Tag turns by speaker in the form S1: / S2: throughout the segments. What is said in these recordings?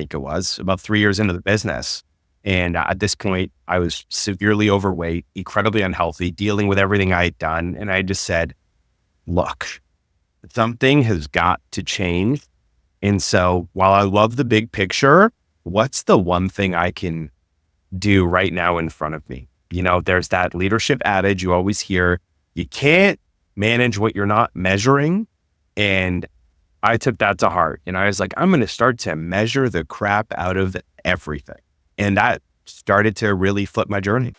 S1: think it was, about 3 years into the business. And at this point, I was severely overweight, incredibly unhealthy, dealing with everything I had done. And I just said, look, something has got to change. And so while I love the big picture, what's the one thing I can do right now in front of me? There's that leadership adage you always hear, you can't manage what you're not measuring. And I took that to heart. And I was like, I'm going to start to measure the crap out of everything. And that started to really flip my journey.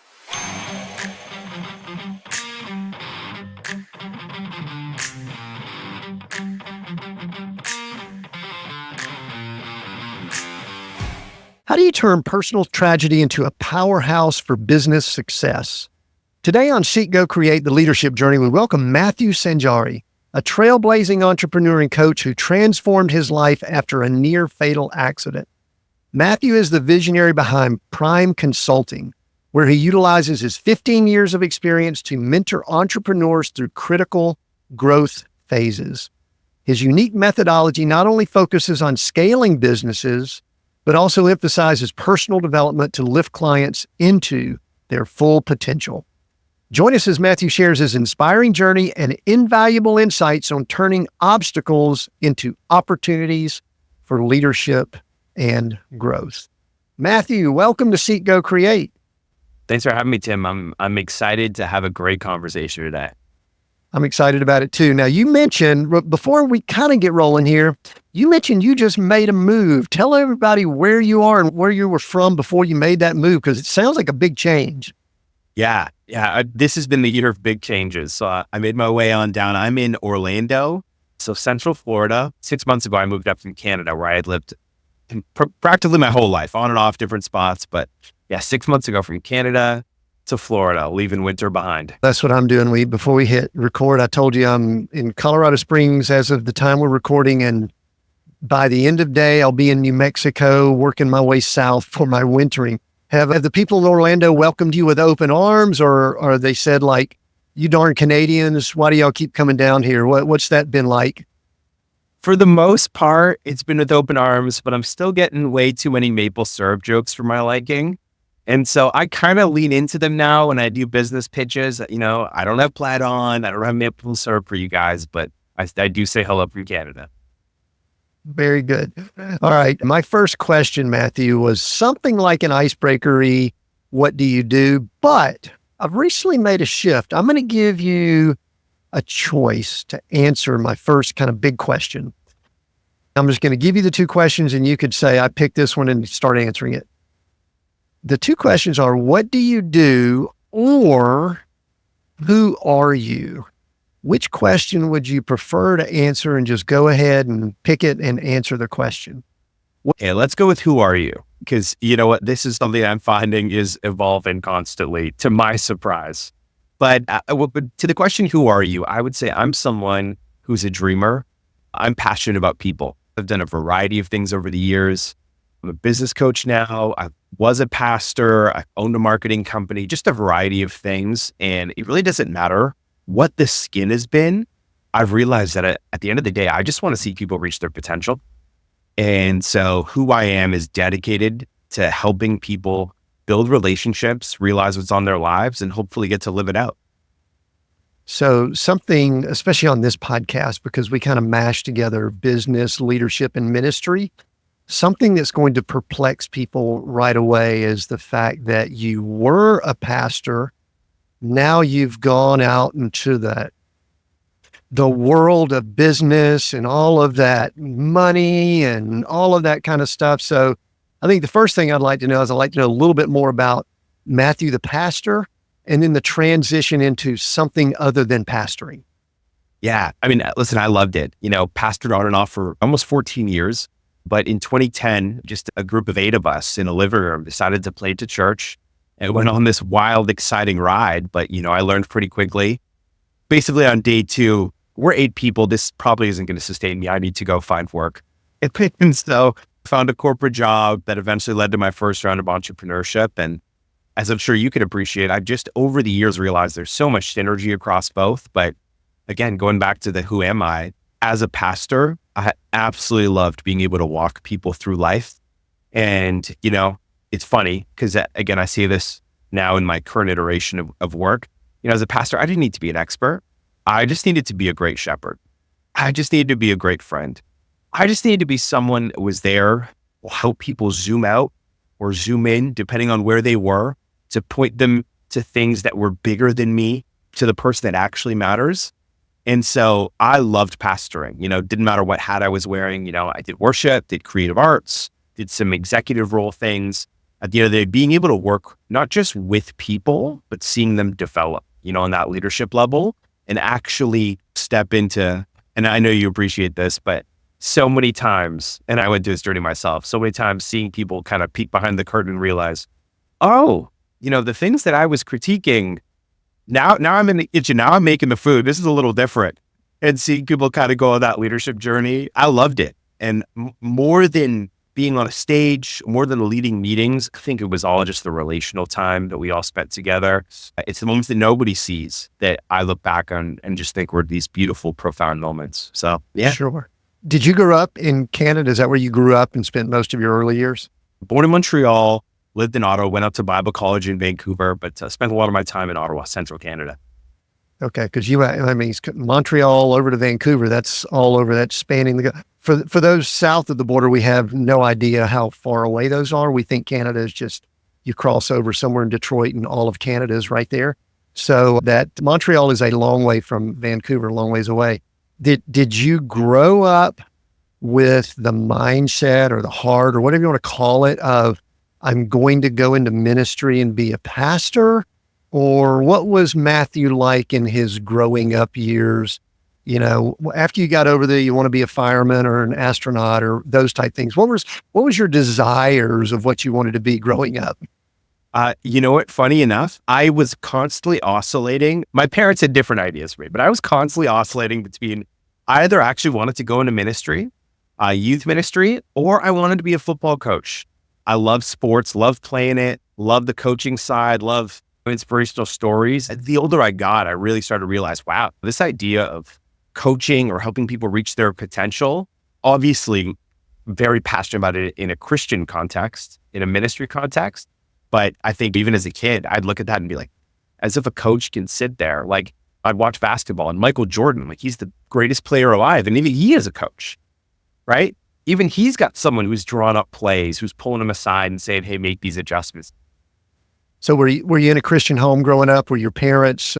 S2: How do you turn personal tragedy into a powerhouse for business success? Today on Seek, Go, Create, the Leadership Journey, we welcome Matthew Sanjari, a trailblazing entrepreneur and coach who transformed his life after a near-fatal accident. Matthew is the visionary behind Prime Consulting, where he utilizes his 15 years of experience to mentor entrepreneurs through critical growth phases. His unique methodology not only focuses on scaling businesses, but also emphasizes personal development to lift clients into their full potential. Join us as Matthew shares his inspiring journey and invaluable insights on turning obstacles into opportunities for leadership and growth. Matthew, welcome to Seek, Go, Create.
S1: Thanks for having me, Tim. I'm excited to have a great conversation today.
S2: I'm excited about it too. Now, you mentioned, before we kind of get rolling here, you mentioned you just made a move. Tell everybody where you are and where you were from before you made that move, because it sounds like a big change.
S1: Yeah. This has been the year of big changes. So I made my way on down. I'm in Orlando, so Central Florida. 6 months ago, I moved up from Canada, where I had lived practically my whole life, on and off different spots. But yeah, 6 months ago from Canada to Florida, leaving winter behind.
S2: That's what I'm doing. Before we hit record, I told you I'm in Colorado Springs as of the time we're recording, and by the end of day, I'll be in New Mexico working my way south for my wintering. Have the people in Orlando welcomed you with open arms, or they said, like, you darn Canadians, why do y'all keep coming down here? What's that been like?
S1: For the most part, it's been with open arms, but I'm still getting way too many maple syrup jokes for my liking. And so I kind of lean into them now when I do business pitches. I don't have plaid on, I don't have maple syrup for you guys, but I do say hello from Canada.
S2: Very good. All right. My first question, Matthew, was something like an icebreaker-y, what do you do? But I've recently made a shift. I'm going to give you a choice to answer my first kind of big question. I'm just going to give you the two questions, and you could say, I picked this one, and start answering it. The two questions are, what do you do, or who are you? Which question would you prefer to answer, and just go ahead and pick it and answer the question?
S1: Okay, let's go with who are you? Because you know what? This is something I'm finding is evolving constantly, to my surprise. But to the question, who are you? I would say I'm someone who's a dreamer. I'm passionate about people. I've done a variety of things over the years. I'm a business coach now. I was a pastor. I owned a marketing company, just a variety of things. And it really doesn't matter what the skin has been. I've realized that at the end of the day, I just want to see people reach their potential. And so who I am is dedicated to helping people build relationships, realize what's on their lives, and hopefully get to live it out.
S2: So something, especially on this podcast, because we kind of mash together business, leadership, and ministry, something that's going to perplex people right away is the fact that you were a pastor. Now you've gone out into the world of business and all of that money and all of that kind of stuff. So I think the first thing I'd like to know is I'd like to know a little bit more about Matthew, the pastor, and then the transition into something other than pastoring.
S1: Yeah. I mean, listen, I loved it. Pastored on and off for almost 14 years. But in 2010, just a group of 8 of us in a living room decided to play to church and went on this wild, exciting ride. But, I learned pretty quickly. Basically on day 2, we're 8 people. This probably isn't going to sustain me. I need to go find work. And so found a corporate job that eventually led to my first round of entrepreneurship. And as I'm sure you could appreciate, I've just over the years realized there's so much synergy across both. But again, going back to the who am I, as a pastor, I absolutely loved being able to walk people through life And, it's funny because again, I see this now in my current iteration of work. As a pastor, I didn't need to be an expert. I just needed to be a great shepherd. I just needed to be a great friend. I just needed to be someone that was there to help people zoom out or zoom in, depending on where they were, to point them to things that were bigger than me, to the person that actually matters. And so I loved pastoring. Didn't matter what hat I was wearing. I did worship, did creative arts, did some executive role things. At the end of the day, being able to work not just with people, but seeing them develop, on that leadership level and actually step into, and I know you appreciate this, but so many times, and I went through this journey myself, so many times seeing people kind of peek behind the curtain and realize, oh, the things that I was critiquing, now I'm in the kitchen, now I'm making the food. This is a little different. And seeing people kind of go on that leadership journey, I loved it. And more than being on a stage, more than leading meetings, I think it was all just the relational time that we all spent together. It's the moments that nobody sees that I look back on and just think were these beautiful, profound moments. So, yeah.
S2: Sure. Did you grow up in Canada? Is that where you grew up and spent most of your early years?
S1: Born in Montreal, lived in Ottawa, went up to Bible college in Vancouver, but spent a lot of my time in Ottawa, central Canada.
S2: Okay, because Montreal over to Vancouver, that's all over, that's spanning for those south of the border, we have no idea how far away those are. We think Canada is just, you cross over somewhere in Detroit and all of Canada is right there. So that Montreal is a long way from Vancouver, a long ways away. Did you grow up with the mindset or the heart or whatever you want to call it of, I'm going to go into ministry and be a pastor? Or what was Matthew like in his growing up years? After you got over there, you want to be a fireman or an astronaut or those type things. What was your desires of what you wanted to be growing up?
S1: You know what? Funny enough, I was constantly oscillating. My parents had different ideas for me, but I was constantly oscillating between either actually wanted to go into ministry, youth ministry, or I wanted to be a football coach. I love sports, love playing it, love the coaching side, love inspirational stories. The older I got, I really started to realize, wow, this idea of coaching or helping people reach their potential, obviously very passionate about it in a Christian context, in a ministry context. But I think even as a kid, I'd look at that and be like, as if a coach can sit there, like I'd watch basketball and Michael Jordan, like he's the greatest player alive. And even he is a coach, right? Even he's got someone who's drawn up plays, who's pulling him aside and saying, hey, make these adjustments.
S2: So were you in a Christian home growing up? Were your parents,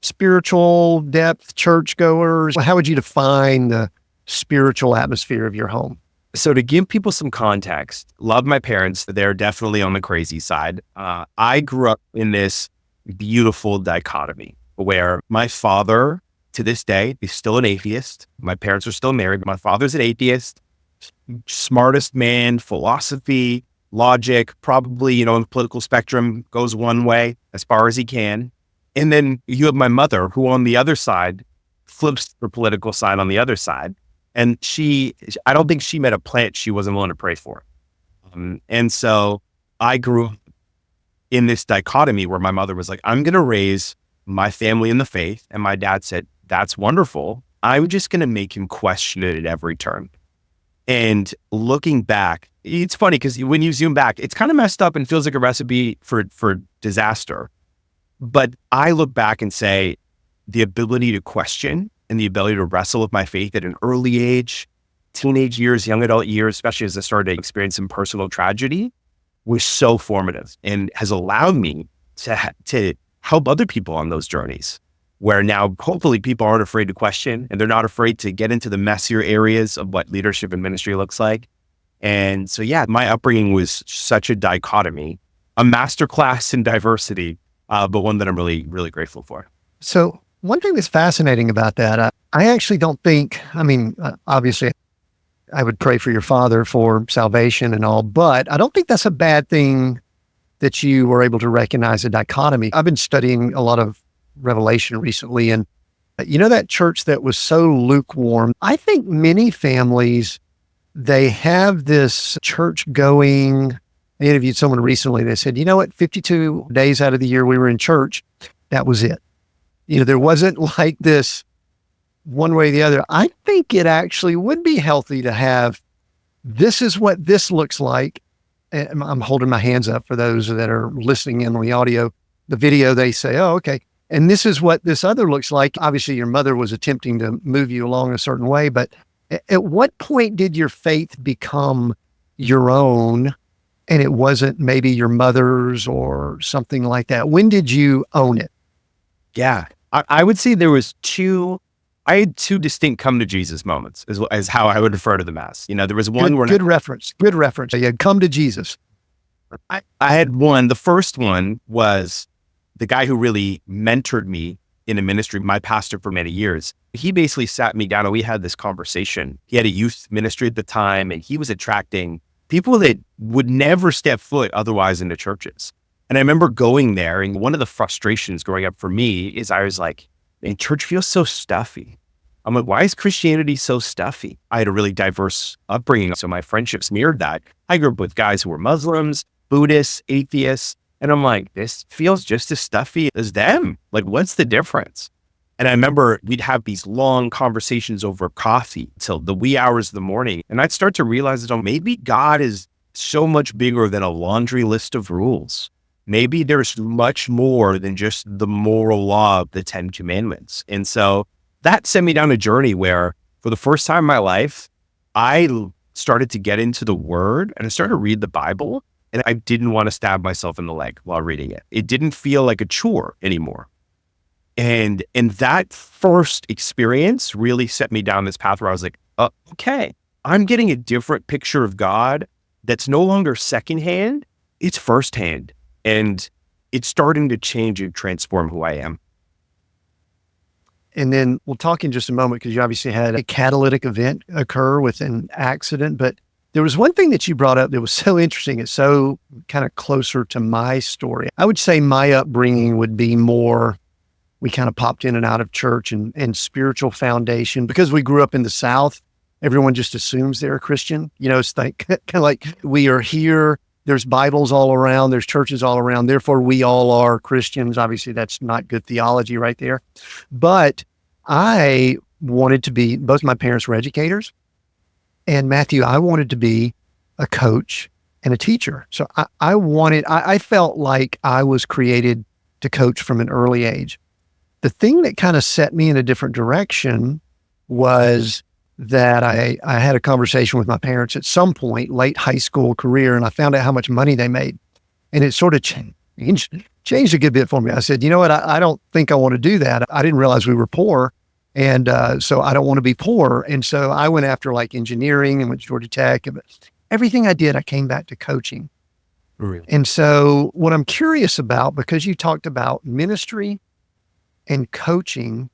S2: spiritual depth, churchgoers? How would you define the spiritual atmosphere of your home?
S1: So to give people some context, love my parents. They're definitely on the crazy side. I grew up in this beautiful dichotomy where my father, to this day, is still an atheist. My parents are still married, but my father's an atheist, smartest man, philosophy, logic, probably, in the political spectrum goes one way as far as he can. And then you have my mother, who on the other side flips the political side on the other side. And I don't think she met a plant she wasn't willing to pray for. And so I grew up in this dichotomy where my mother was like, I'm going to raise my family in the faith. And my dad said, that's wonderful. I'm just going to make him question it at every turn. And looking back, it's funny because when you zoom back, it's kind of messed up and feels like a recipe for disaster. But I look back and say the ability to question and the ability to wrestle with my faith at an early age, teenage years, young adult years, especially as I started to experience some personal tragedy, was so formative and has allowed me to help other people on those journeys, where now hopefully people aren't afraid to question and they're not afraid to get into the messier areas of what leadership and ministry looks like. And so, yeah, my upbringing was such a dichotomy, a masterclass in diversity, but one that I'm really, really grateful for.
S2: So one thing that's fascinating about that, I actually don't think, obviously I would pray for your father for salvation and all, but I don't think that's a bad thing that you were able to recognize a dichotomy. I've been studying a lot of Revelation recently, and that church that was so lukewarm, I think many families, they have this church going. I interviewed someone recently. They said, 52 days out of the year we were in church, that was it. There wasn't like this one way or the other. I think it actually would be healthy to have this is what this looks like. And I'm holding my hands up for those that are listening in on the audio. The video, they say, oh, okay. And this is what this other looks like. Obviously, your mother was attempting to move you along a certain way, but at what point did your faith become your own and it wasn't maybe your mother's or something like that? When did you own it?
S1: Yeah. I would say I had two distinct come to Jesus moments as how I would refer to them as. There was one where
S2: good reference. You had come to Jesus.
S1: I had one. The first one was the guy who really mentored me in a ministry, my pastor for many years. He basically sat me down and we had this conversation. He had a youth ministry at the time and he was attracting people that would never step foot otherwise into churches. And I remember going there, and one of the frustrations growing up for me is I was like, man, church feels so stuffy. I'm like, why is Christianity so stuffy? I had a really diverse upbringing, so my friendships mirrored that. I grew up with guys who were Muslims, Buddhists, atheists, and I'm like, this feels just as stuffy as them. Like, what's the difference? And I remember we'd have these long conversations over coffee till the wee hours of the morning. And I'd start to realize that maybe God is so much bigger than a laundry list of rules. Maybe there's much more than just the moral law of the 10 Commandments. And so that sent me down a journey where for the first time in my life, I started to get into the Word and I started to read the Bible. And I didn't want to stab myself in the leg while reading it. It didn't feel like a chore anymore. And that first experience really set me down this path where I was like, okay, I'm getting a different picture of God that's no longer secondhand, it's firsthand. And it's starting to change and transform who I am.
S2: And then we'll talk in just a moment because you obviously had a catalytic event occur with an accident. But there was one thing that you brought up that was so interesting. It's so kind of closer to my story. I would say my upbringing would be more, we kind of popped in and out of church and spiritual foundation. Because we grew up in the South, everyone just assumes they're a Christian. It's like, kind of like we are here. There's Bibles all around. There's churches all around. Therefore, we all are Christians. Obviously, that's not good theology right there. But I wanted to be, both my parents were educators. And Matthew, I wanted to be a coach and a teacher. So I felt like I was created to coach from an early age. The thing that kind of set me in a different direction was that I had a conversation with my parents at some point, late high school career, and I found out how much money they made. And it sort of changed a good bit for me. I said, you know what? I don't think I want to do that. I didn't realize we were poor. And so I don't want to be poor. And so I went after like engineering and went to Georgia Tech. And everything I did, I came back to coaching.
S1: Really?
S2: And so what I'm curious about, because you talked about ministry and coaching,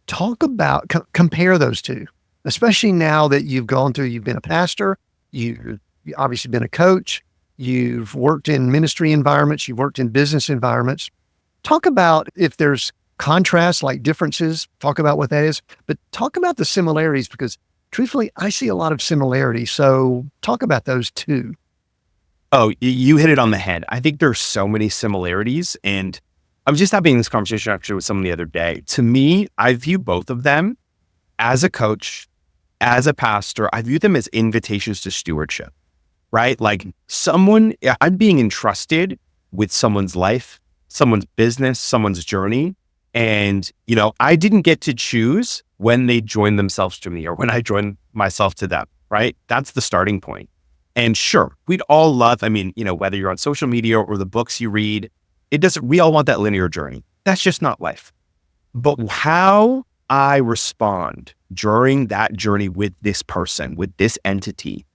S2: talk about, compare those two. Especially now that you've been a pastor, you've obviously been a coach, you've worked in ministry environments, you've worked in business environments. Talk about if there's contrasts, like differences, talk about what that is, but talk about the similarities because truthfully, I see a lot of similarities. So talk about those too.
S1: Oh, you hit it on the head. I think there's so many similarities. And I was just having this conversation actually with someone the other day. To me, I view both of them as a coach, as a pastor, I view them as invitations to stewardship, right? Like I'm being entrusted with someone's life, someone's business, someone's journey. And, I didn't get to choose when they joined themselves to me or when I joined myself to them, right? That's the starting point. And sure, we'd all love, whether you're on social media or the books you read, we all want that linear journey. That's just not life. But how I respond during that journey with this person, with this entity,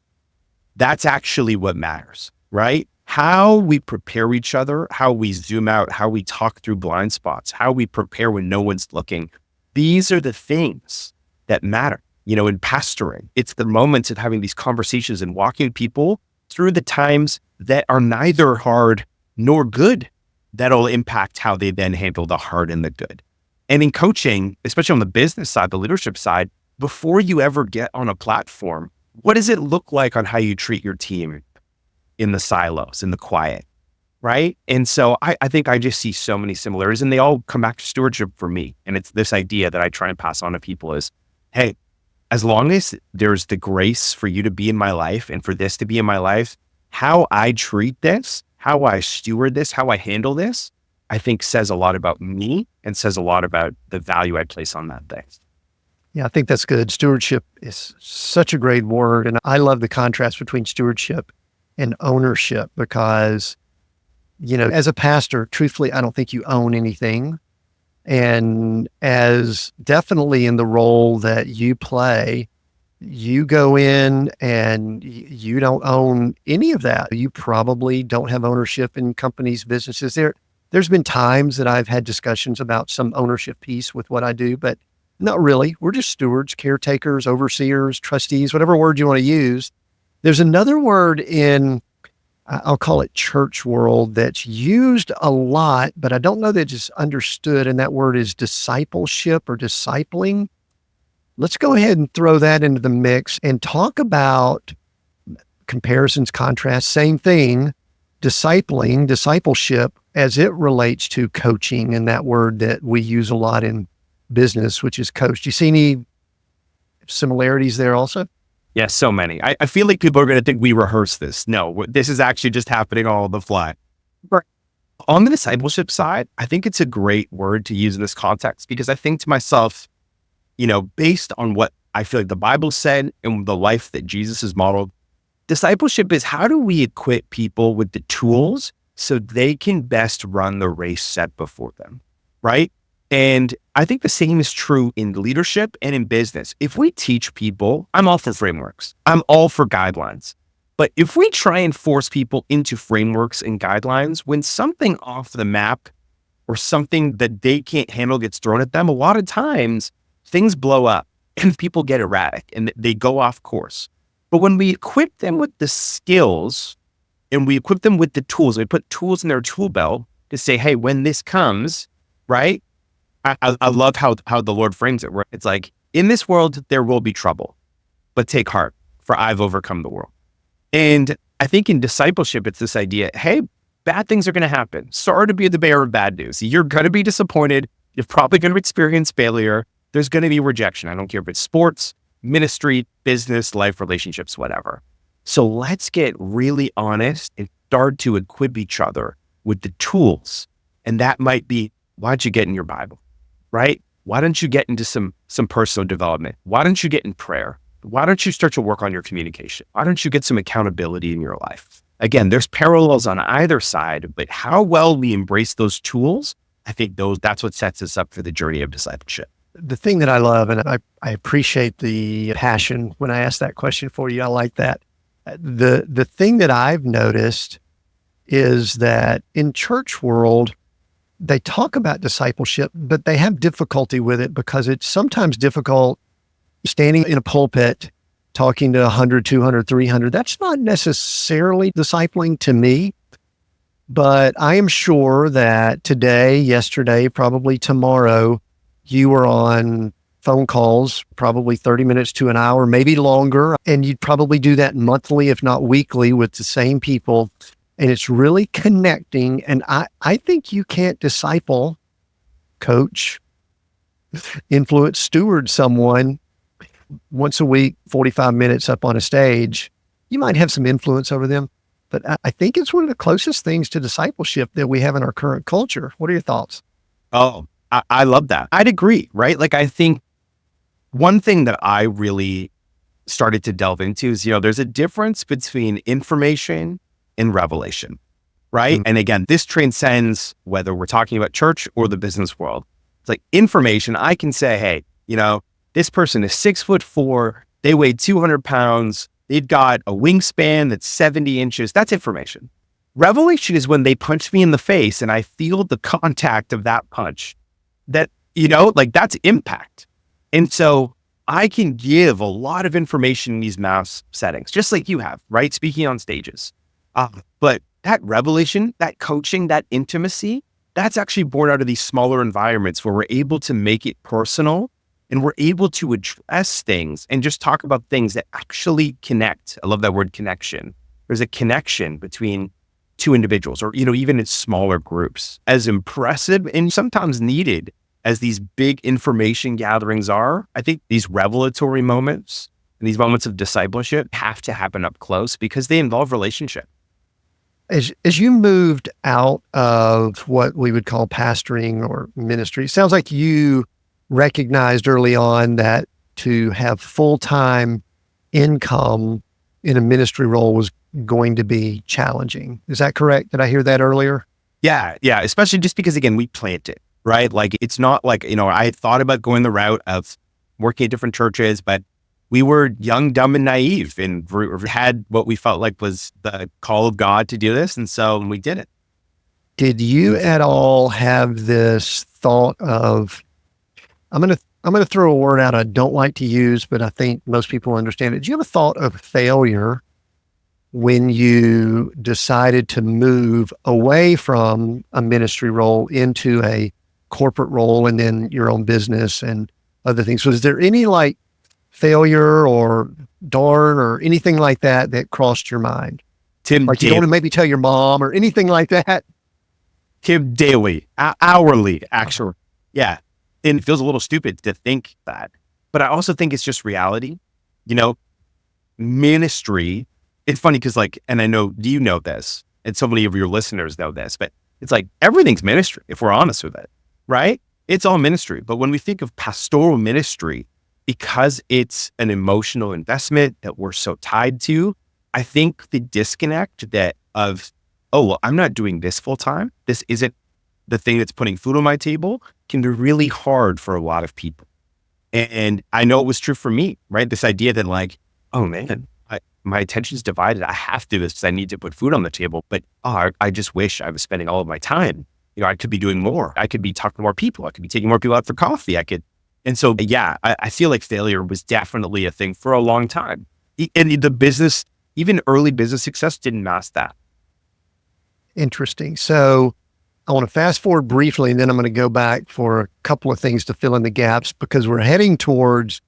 S1: that's actually what matters, right? How we prepare each other, how we zoom out, how we talk through blind spots, how we prepare when no one's looking. These are the things that matter. In pastoring, it's the moments of having these conversations and walking people through the times that are neither hard nor good that'll impact how they then handle the hard and the good. And in coaching, especially on the business side, the leadership side, before you ever get on a platform, what does it look like on how you treat your team in the silos, in the quiet, right? And so I think I just see so many similarities and they all come back to stewardship for me. And it's this idea that I try and pass on to people is, hey, as long as there's the grace for you to be in my life and for this to be in my life, how I treat this, how I steward this, how I handle this, I think says a lot about me and says a lot about the value I place on that thing.
S2: Yeah, I think that's good. Stewardship is such a great word. And I love the contrast between stewardship and ownership because, as a pastor, truthfully, I don't think you own anything. And as definitely in the role that you play, you go in and you don't own any of that. You probably don't have ownership in companies, businesses. There's been times that I've had discussions about some ownership piece with what I do, but not really. We're just stewards, caretakers, overseers, trustees, whatever word you want to use. There's another word in, I'll call it church world, that's used a lot, but I don't know that it's understood. And that word is discipleship or discipling. Let's go ahead and throw that into the mix and talk about comparisons, contrasts, same thing, discipleship as it relates to coaching and that word that we use a lot in business, which is coach. Do you see any similarities there also?
S1: Yeah, so many. I feel like people are going to think we rehearse this. No, this is actually just happening all on the fly. But on the discipleship side, I think it's a great word to use in this context because I think to myself, based on what I feel like the Bible said and the life that Jesus has modeled, discipleship is how do we equip people with the tools so they can best run the race set before them, right? And I think the same is true in leadership and in business. If we teach people, I'm all for frameworks. I'm all for guidelines. But if we try and force people into frameworks and guidelines, when something off the map or something that they can't handle gets thrown at them, a lot of times things blow up and people get erratic and they go off course. But when we equip them with the skills and we equip them with the tools, we put tools in their tool belt to say, hey, when this comes, right? I love how the Lord frames it, where it's like, in this world, there will be trouble, but take heart, for I've overcome the world. And I think in discipleship, it's this idea, hey, bad things are going to happen. Sorry to be the bearer of bad news. You're going to be disappointed. You're probably going to experience failure. There's going to be rejection. I don't care if it's sports, ministry, business, life, relationships, whatever. So let's get really honest and start to equip each other with the tools. And that might be, why don't you get in your Bible? Right? Why don't you get into some personal development? Why don't you get in prayer? Why don't you start to work on your communication? Why don't you get some accountability in your life? Again, there's parallels on either side, but how well we embrace those tools, I think that's what sets us up for the journey of discipleship.
S2: The thing that I love, and I appreciate the passion when I ask that question for you, I like that. The thing that I've noticed is that in church world, they talk about discipleship, but they have difficulty with it because it's sometimes difficult standing in a pulpit, talking to 100, 200, 300. That's not necessarily discipling to me, but I am sure that today, yesterday, probably tomorrow, you were on phone calls, probably 30 minutes to an hour, maybe longer. And you'd probably do that monthly, if not weekly, with the same people. And it's really connecting. And I think you can't disciple, coach, influence, steward someone once a week, 45 minutes up on a stage. You might have some influence over them, but I think it's one of the closest things to discipleship that we have in our current culture. What are your thoughts?
S1: Oh, I love that. I'd agree, right? Like, I think one thing that I really started to delve into is, there's a difference between information and revelation, right? And again, this transcends whether we're talking about church or the business world. It's like information. I can say, hey, this person is 6'4", they weigh 200 pounds, they've got a wingspan that's 70 inches. That's information. Revelation is when they punch me in the face and I feel the contact of that punch. That, that's impact. And so I can give a lot of information in these mass settings, just like you have, right? Speaking on stages. But that revelation, that coaching, that intimacy, that's actually born out of these smaller environments where we're able to make it personal and we're able to address things and just talk about things that actually connect. I love that word, connection. There's a connection between two individuals or, even in smaller groups. As impressive and sometimes needed as these big information gatherings are, I think these revelatory moments and these moments of discipleship have to happen up close because they involve relationship.
S2: As you moved out of what we would call pastoring or ministry, it sounds like you recognized early on that to have full-time income in a ministry role was going to be challenging. Is that correct? Did I hear that earlier?
S1: Yeah. Especially just because, again, we planted, right? Like, it's not like, I had thought about going the route of working at different churches, but we were young, dumb, and naive and had what we felt like was the call of God to do this. And so we did it.
S2: Did you at all have this thought of, I'm going to throw a word out I don't like to use, but I think most people understand it. Did you have a thought of failure when you decided to move away from a ministry role into a corporate role and then your own business and other things? Was there any like failure or darn or anything like that that crossed your mind?
S1: Tim,
S2: like you don't want to maybe tell your mom or anything like that?
S1: Tim, daily, hourly, actually. Yeah. And it feels a little stupid to think that, but I also think it's just reality. Ministry, it's funny because and I know you know this, and so many of your listeners know this, but it's like everything's ministry if we're honest with it, right? It's all ministry. But when we think of pastoral ministry, because it's an emotional investment that we're so tied to, I think the disconnect I'm not doing this full time. This isn't the thing that's putting food on my table can be really hard for a lot of people. And I know it was true for me, right? This idea that oh man, my attention's divided. I have to do this because I need to put food on the table. But I just wish I was spending all of my time. I could be doing more. I could be talking to more people. I could be taking more people out for coffee. And so, yeah, I feel like failure was definitely a thing for a long time. And the business, even early business success didn't mask that.
S2: Interesting. So I want to fast forward briefly, and then I'm going to go back for a couple of things to fill in the gaps because we're heading towards,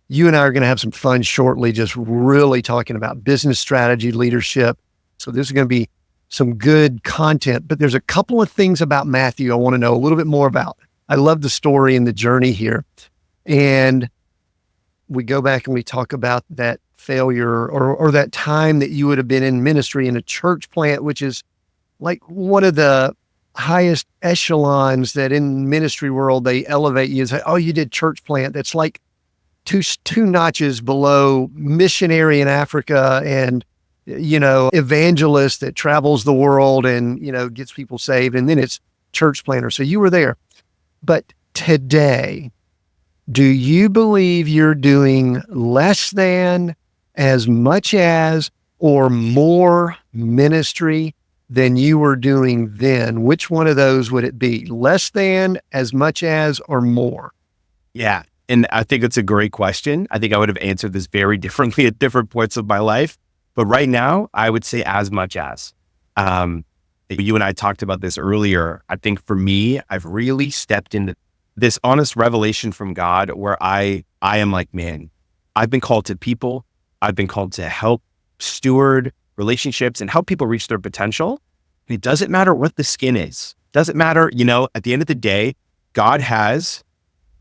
S2: you and I are going to have some fun shortly, just really talking about business strategy, leadership. So this is going to be some good content, but there's a couple of things about Matthew I want to know a little bit more about. I love the story and the journey here. And we go back and we talk about that failure or that time that you would have been in ministry in a church plant, which is like one of the highest echelons that in ministry world, they elevate you and say, oh, you did church plant. That's like two notches below missionary in Africa and, evangelist that travels the world and, gets people saved. And then it's church planter. So you were there. But today, do you believe you're doing less than, as much as, or more ministry than you were doing then? Which one of those would it be? Less than, as much as, or more?
S1: Yeah. And I think it's a great question. I think I would have answered this very differently at different points of my life. But right now, I would say as much as. You and I talked about this earlier. I think for me, I've really stepped into this honest revelation from God where I am like, man, I've been called to people. I've been called to help steward relationships and help people reach their potential. And it doesn't matter what the skin is. Doesn't matter, at the end of the day, God has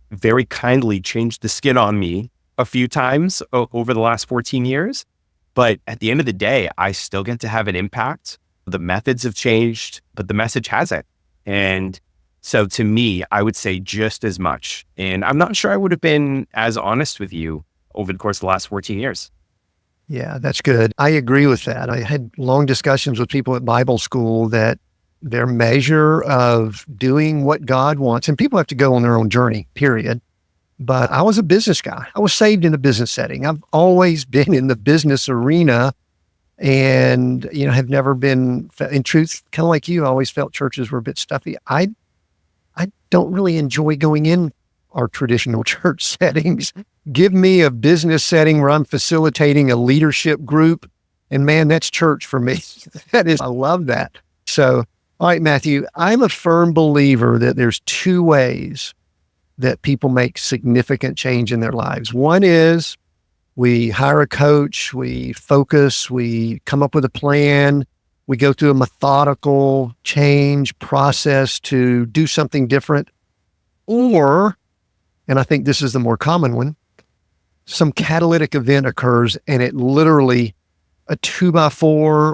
S1: very kindly changed the skin on me a few times over the last 14 years. But at the end of the day, I still get to have an impact. The methods have changed, but the message hasn't. And so to me, I would say just as much. And I'm not sure I would have been as honest with you over the course of the last 14 years.
S2: Yeah, that's good. I agree with that. I had long discussions with people at Bible school that their measure of doing what God wants, and people have to go on their own journey, period. But I was a business guy. I was saved in a business setting. I've always been in the business arena and, have never been, in truth, kind of like you, I always felt churches were a bit stuffy. I don't really enjoy going in our traditional church settings. Give me a business setting where I'm facilitating a leadership group. And man, that's church for me. I love that. So, all right, Matthew, I'm a firm believer that there's two ways that people make significant change in their lives. One is we hire a coach, we focus, we come up with a plan, we go through a methodical change process to do something different. or, and I think this is the more common one, some catalytic event occurs and it literally, a 2x4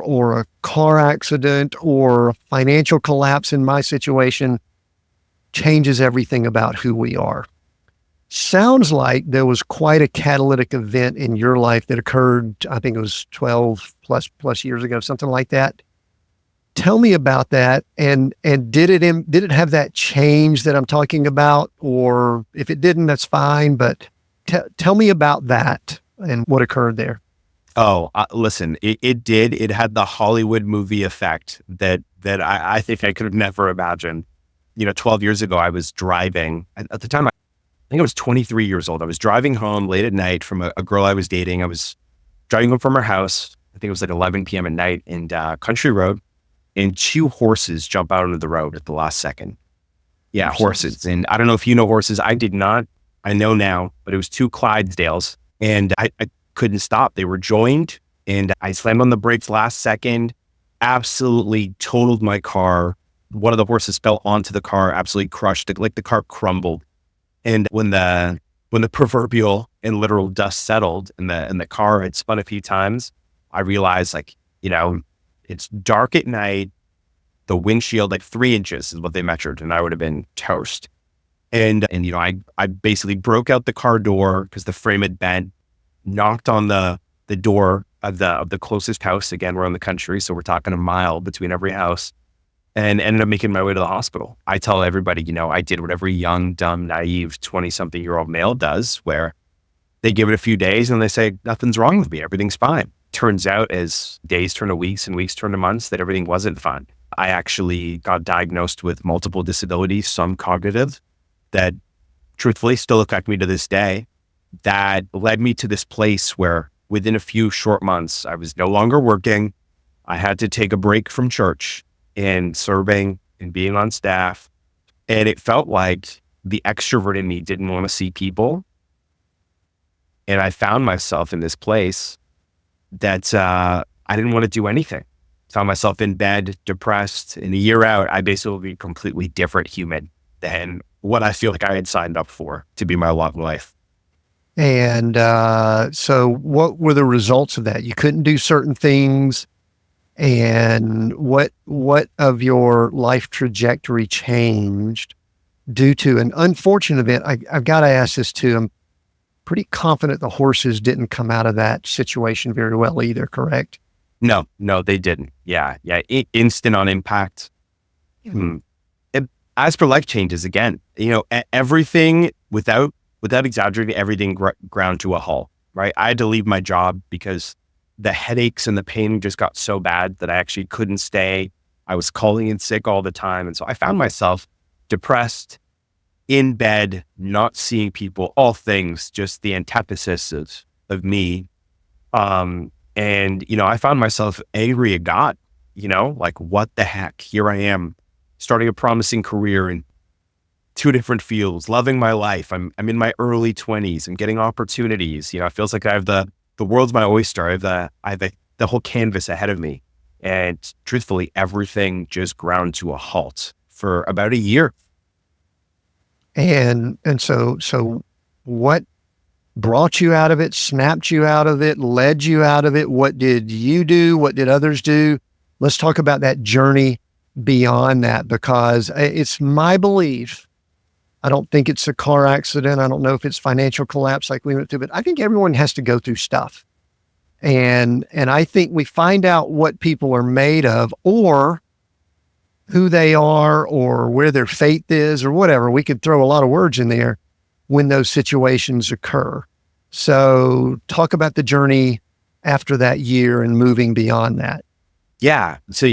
S2: or a car accident or a financial collapse in my situation changes everything about who we are. Sounds like there was quite a catalytic event in your life that occurred, I think it was 12 plus years ago, something like that. Tell me about that. And did it have that change that I'm talking about? Or if it didn't, that's fine. But tell me about that and what occurred there.
S1: Oh, listen, it did. It had the Hollywood movie effect that I think I could have never imagined. 12 years ago, I was driving. At the time, I think I was 23 years old. I was driving home late at night from a girl I was dating. I was driving home from her house. I think it was like 11 p.m. at night, and country road, and two horses jump out onto the road at the last second. Yeah, horses. And I don't know if you know horses. I did not. I know now, but it was two Clydesdales, and I couldn't stop. They were joined, and I slammed on the brakes last second, absolutely totaled my car. One of the horses fell onto the car, absolutely crushed it, like the car crumbled. And when the proverbial and literal dust settled and the car had spun a few times, I realized, it's dark at night. The windshield, like 3 inches is what they measured, and I would have been toast. And I basically broke out the car door because the frame had bent, knocked on the door of the closest house. Again, we're in the country, so we're talking a mile between every house, and ended up making my way to the hospital. I tell everybody, I did what every young, dumb, naive 20-something-year-old male does, where they give it a few days and they say, nothing's wrong with me. Everything's fine. Turns out as days turn to weeks and weeks turn to months, that everything wasn't fine. I actually got diagnosed with multiple disabilities, some cognitive, that truthfully still affect me to this day. That led me to this place where within a few short months, I was no longer working. I had to take a break from church and serving and being on staff. And it felt like the extrovert in me didn't want to see people. And I found myself in this place that I didn't want to do anything. Found myself in bed, depressed. And a year out, I basically will be a completely different human than what I feel like I had signed up for to be my lot in life.
S2: And so what were the results of that? You couldn't do certain things. And what of your life trajectory changed due to an unfortunate event? I've got to ask this too. I'm pretty confident the horses didn't come out of that situation very well either, correct?
S1: No, they didn't. Yeah. Instant on impact. As for life changes, again, everything without exaggerating, everything ground to a halt, right? I had to leave my job because the headaches and the pain just got so bad that I actually couldn't stay. I was calling in sick all the time. And so I found myself depressed, in bed, not seeing people, all things, just the antithesis of me. And, I found myself angry at God, like, what the heck? Here I am starting a promising career in 2 different fields, loving my life. I'm in my early 20s. I'm getting opportunities. It feels like I have the world's my oyster. I have the whole canvas ahead of me. And truthfully, everything just ground to a halt for about a year.
S2: And so what brought you out of it, snapped you out of it, led you out of it? What did you do? What did others do? Let's talk about that journey beyond that, because it's my belief. I don't think it's a car accident. I don't know if it's financial collapse like we went through, but I think everyone has to go through stuff. And I think we find out what people are made of, or who they are, or where their faith is, or whatever. We could throw a lot of words in there when those situations occur. So talk about the journey after that year and moving beyond that.
S1: Yeah. So,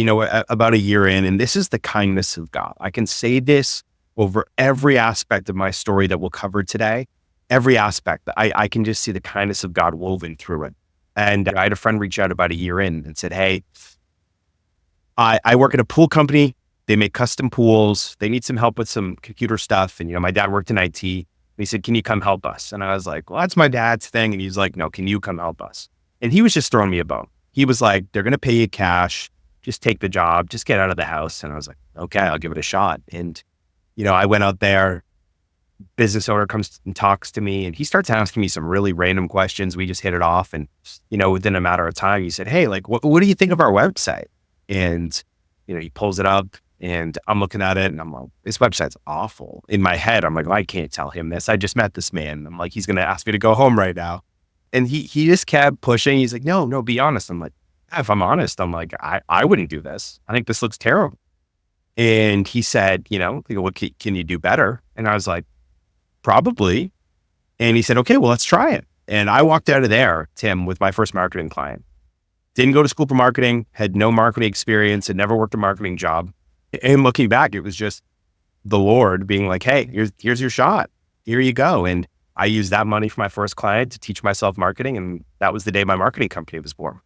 S1: about a year in, and this is the kindness of God. I can say this over every aspect of my story that we'll cover today. Every aspect, I can just see the kindness of God woven through it. And I had a friend reach out about a year in and said, hey, I work at a pool company. They make custom pools. They need some help with some computer stuff. And, my dad worked in IT. He said, can you come help us? And I was like, well, that's my dad's thing. And he's like, no, can you come help us? And he was just throwing me a bone. He was like, they're going to pay you cash. Just take the job. Just get out of the house. And I was like, okay, I'll give it a shot. And, I went out there, business owner comes and talks to me, and he starts asking me some really random questions. We just hit it off. And, within a matter of time, he said, "Hey, like, what do you think of our website?" And, he pulls it up and I'm looking at it and I'm like, this website's awful. In my head, I'm like, I can't tell him this. I just met this man. I'm like, he's going to ask me to go home right now. And he just kept pushing. He's like, no, be honest. I'm like, if I'm honest, I'm like, I wouldn't do this. I think this looks terrible. And he said, what can you do better? And I was like, probably. And he said, okay, well, let's try it. And I walked out of there, Tim, with my first marketing client. Didn't go to school for marketing, had no marketing experience, had never worked a marketing job. And looking back, it was just the Lord being like, hey, here's your shot. Here you go. And I used that money for my first client to teach myself marketing. And that was the day my marketing company was born.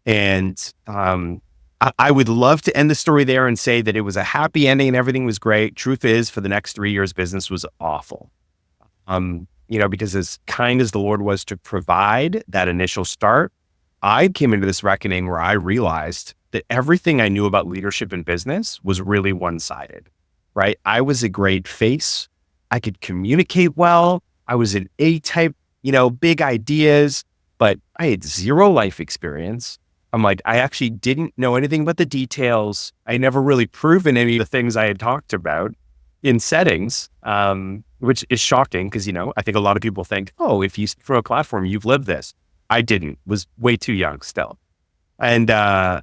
S1: And I would love to end the story there and say that it was a happy ending and everything was great. Truth is, for the next 3 years, business was awful. Because as kind as the Lord was to provide that initial start, I came into this reckoning where I realized that everything I knew about leadership in business was really one-sided, right? I was a great face. I could communicate well. I was an A-type, big ideas, but I had zero life experience. I'm like, I actually didn't know anything about the details. I never really proven any of the things I had talked about in settings, which is shocking because, I think a lot of people think, oh, if you throw a platform, you've lived this. I didn't, was way too young still. And I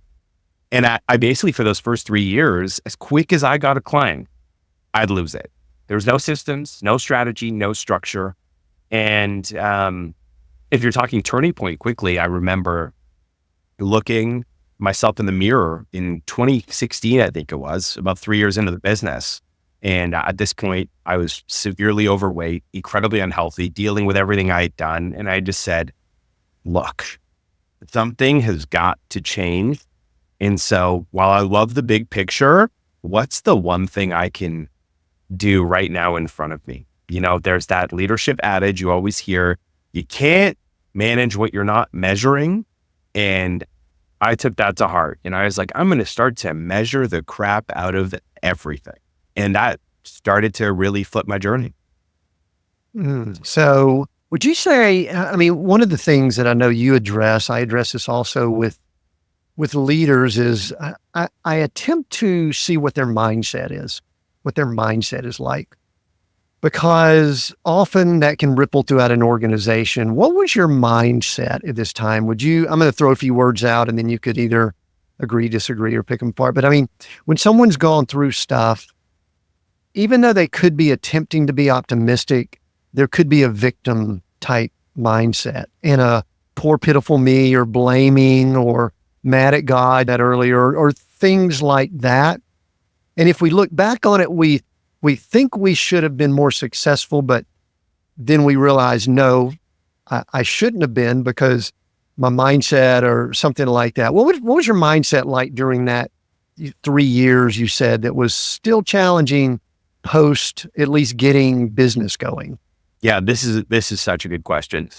S1: basically, for those first 3 years, as quick as I got a client, I'd lose it. There was no systems, no strategy, no structure. And if you're talking turning point quickly, I remember looking myself in the mirror in 2016, I think it was, about 3 years into the business. And at this point, I was severely overweight, incredibly unhealthy, dealing with everything I had done. And I just said, look, something has got to change. And so while I love the big picture, what's the one thing I can do right now in front of me? There's that leadership adage you always hear, you can't manage what you're not measuring. And I took that to heart. And I was like, I'm going to start to measure the crap out of everything. And that started to really flip my journey.
S2: So would you say, one of the things that I know you address, I address this also with leaders, is I attempt to see what their mindset is like, because often that can ripple throughout an organization. What was your mindset at this time? I'm going to throw a few words out and then you could either agree, disagree, or pick them apart. But when someone's gone through stuff, even though they could be attempting to be optimistic, there could be a victim type mindset and a poor, pitiful me, or blaming, or mad at God that earlier, or things like that. And if we look back on it, we think we should have been more successful, but then we realize, no, I shouldn't have been because my mindset or something like that. What was your mindset like during that 3 years you said that was still challenging post at least getting business going?
S1: Yeah, this is such a good question.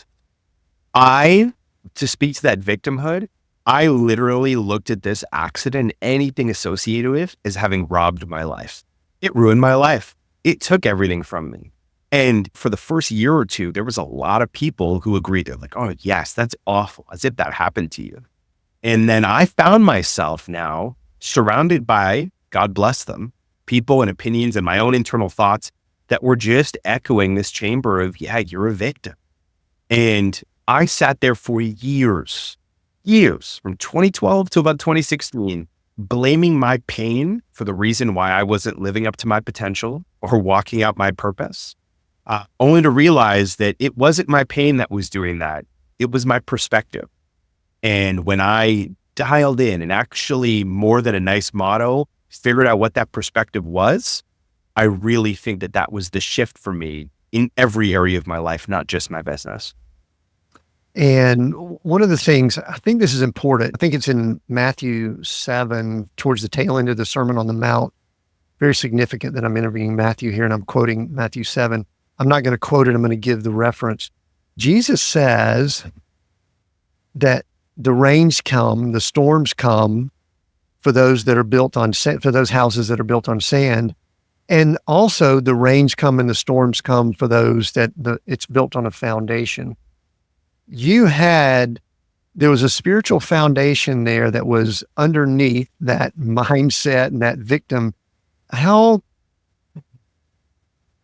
S1: To speak to that victimhood, I literally looked at this accident, anything associated with, as having robbed my life. It ruined my life. It took everything from me. And for the first year or two, there was a lot of people who agreed. They're like, oh, yes, that's awful, as if that happened to you. And then I found myself now surrounded by, God bless them, people and opinions and my own internal thoughts that were just echoing this chamber of, yeah, you're a victim. And I sat there for years, from 2012 to about 2016, blaming my pain for the reason why I wasn't living up to my potential or walking out my purpose, only to realize that it wasn't my pain that was doing that. It was my perspective. And when I dialed in and actually, more than a nice motto, figured out what that perspective was, I really think that was the shift for me in every area of my life, not just my business.
S2: And one of the things, I think this is important, I think it's in Matthew 7, towards the tail end of the Sermon on the Mount. Very significant that I'm interviewing Matthew here and I'm quoting Matthew 7. I'm not going to quote it, I'm going to give the reference. Jesus says that the rains come, the storms come for those that are built on sand, for those houses that are built on sand. And also the rains come and the storms come for those that it's built on a foundation. There was a spiritual foundation there that was underneath that mindset and that victim.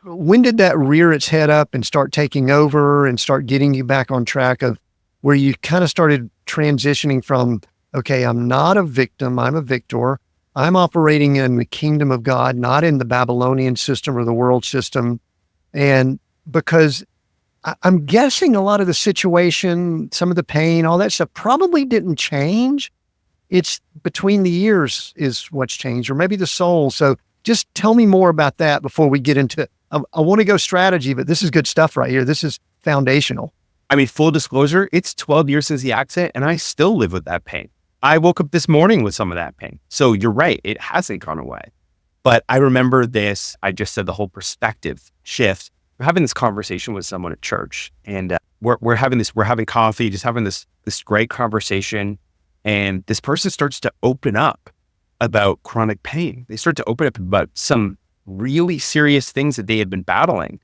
S2: When did that rear its head up and start taking over and start getting you back on track of where you kind of started transitioning from, okay, I'm not a victim, I'm a victor. I'm operating in the kingdom of God, not in the Babylonian system or the world system. And because I'm guessing a lot of the situation, some of the pain, all that stuff probably didn't change. It's between the years is what's changed, or maybe the soul. So just tell me more about that before we get into, I want to go strategy, but this is good stuff right here. This is foundational.
S1: I mean, full disclosure, it's 12 years since the accident and I still live with that pain. I woke up this morning with some of that pain. So you're right, it hasn't gone away. But I remember this, I just said the whole perspective shift. We're having this conversation with someone at church, and we're having coffee, just having this great conversation. And this person starts to open up about chronic pain. They start to open up about some really serious things that they had been battling.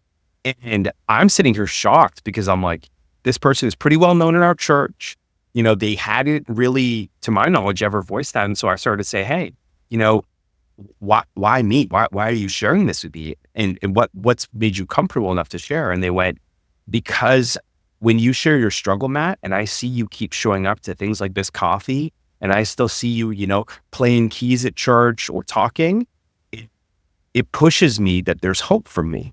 S1: And I'm sitting here shocked because I'm like, this person is pretty well known in our church. You know, they hadn't really, to my knowledge, ever voiced that. And so I started to say, hey, you know, why me? Why are you sharing this with me? And what's made you comfortable enough to share? And they went, because when you share your struggle, Matt, and I see you keep showing up to things like this coffee, and I still see you, you know, playing keys at church or talking, it pushes me that there's hope for me.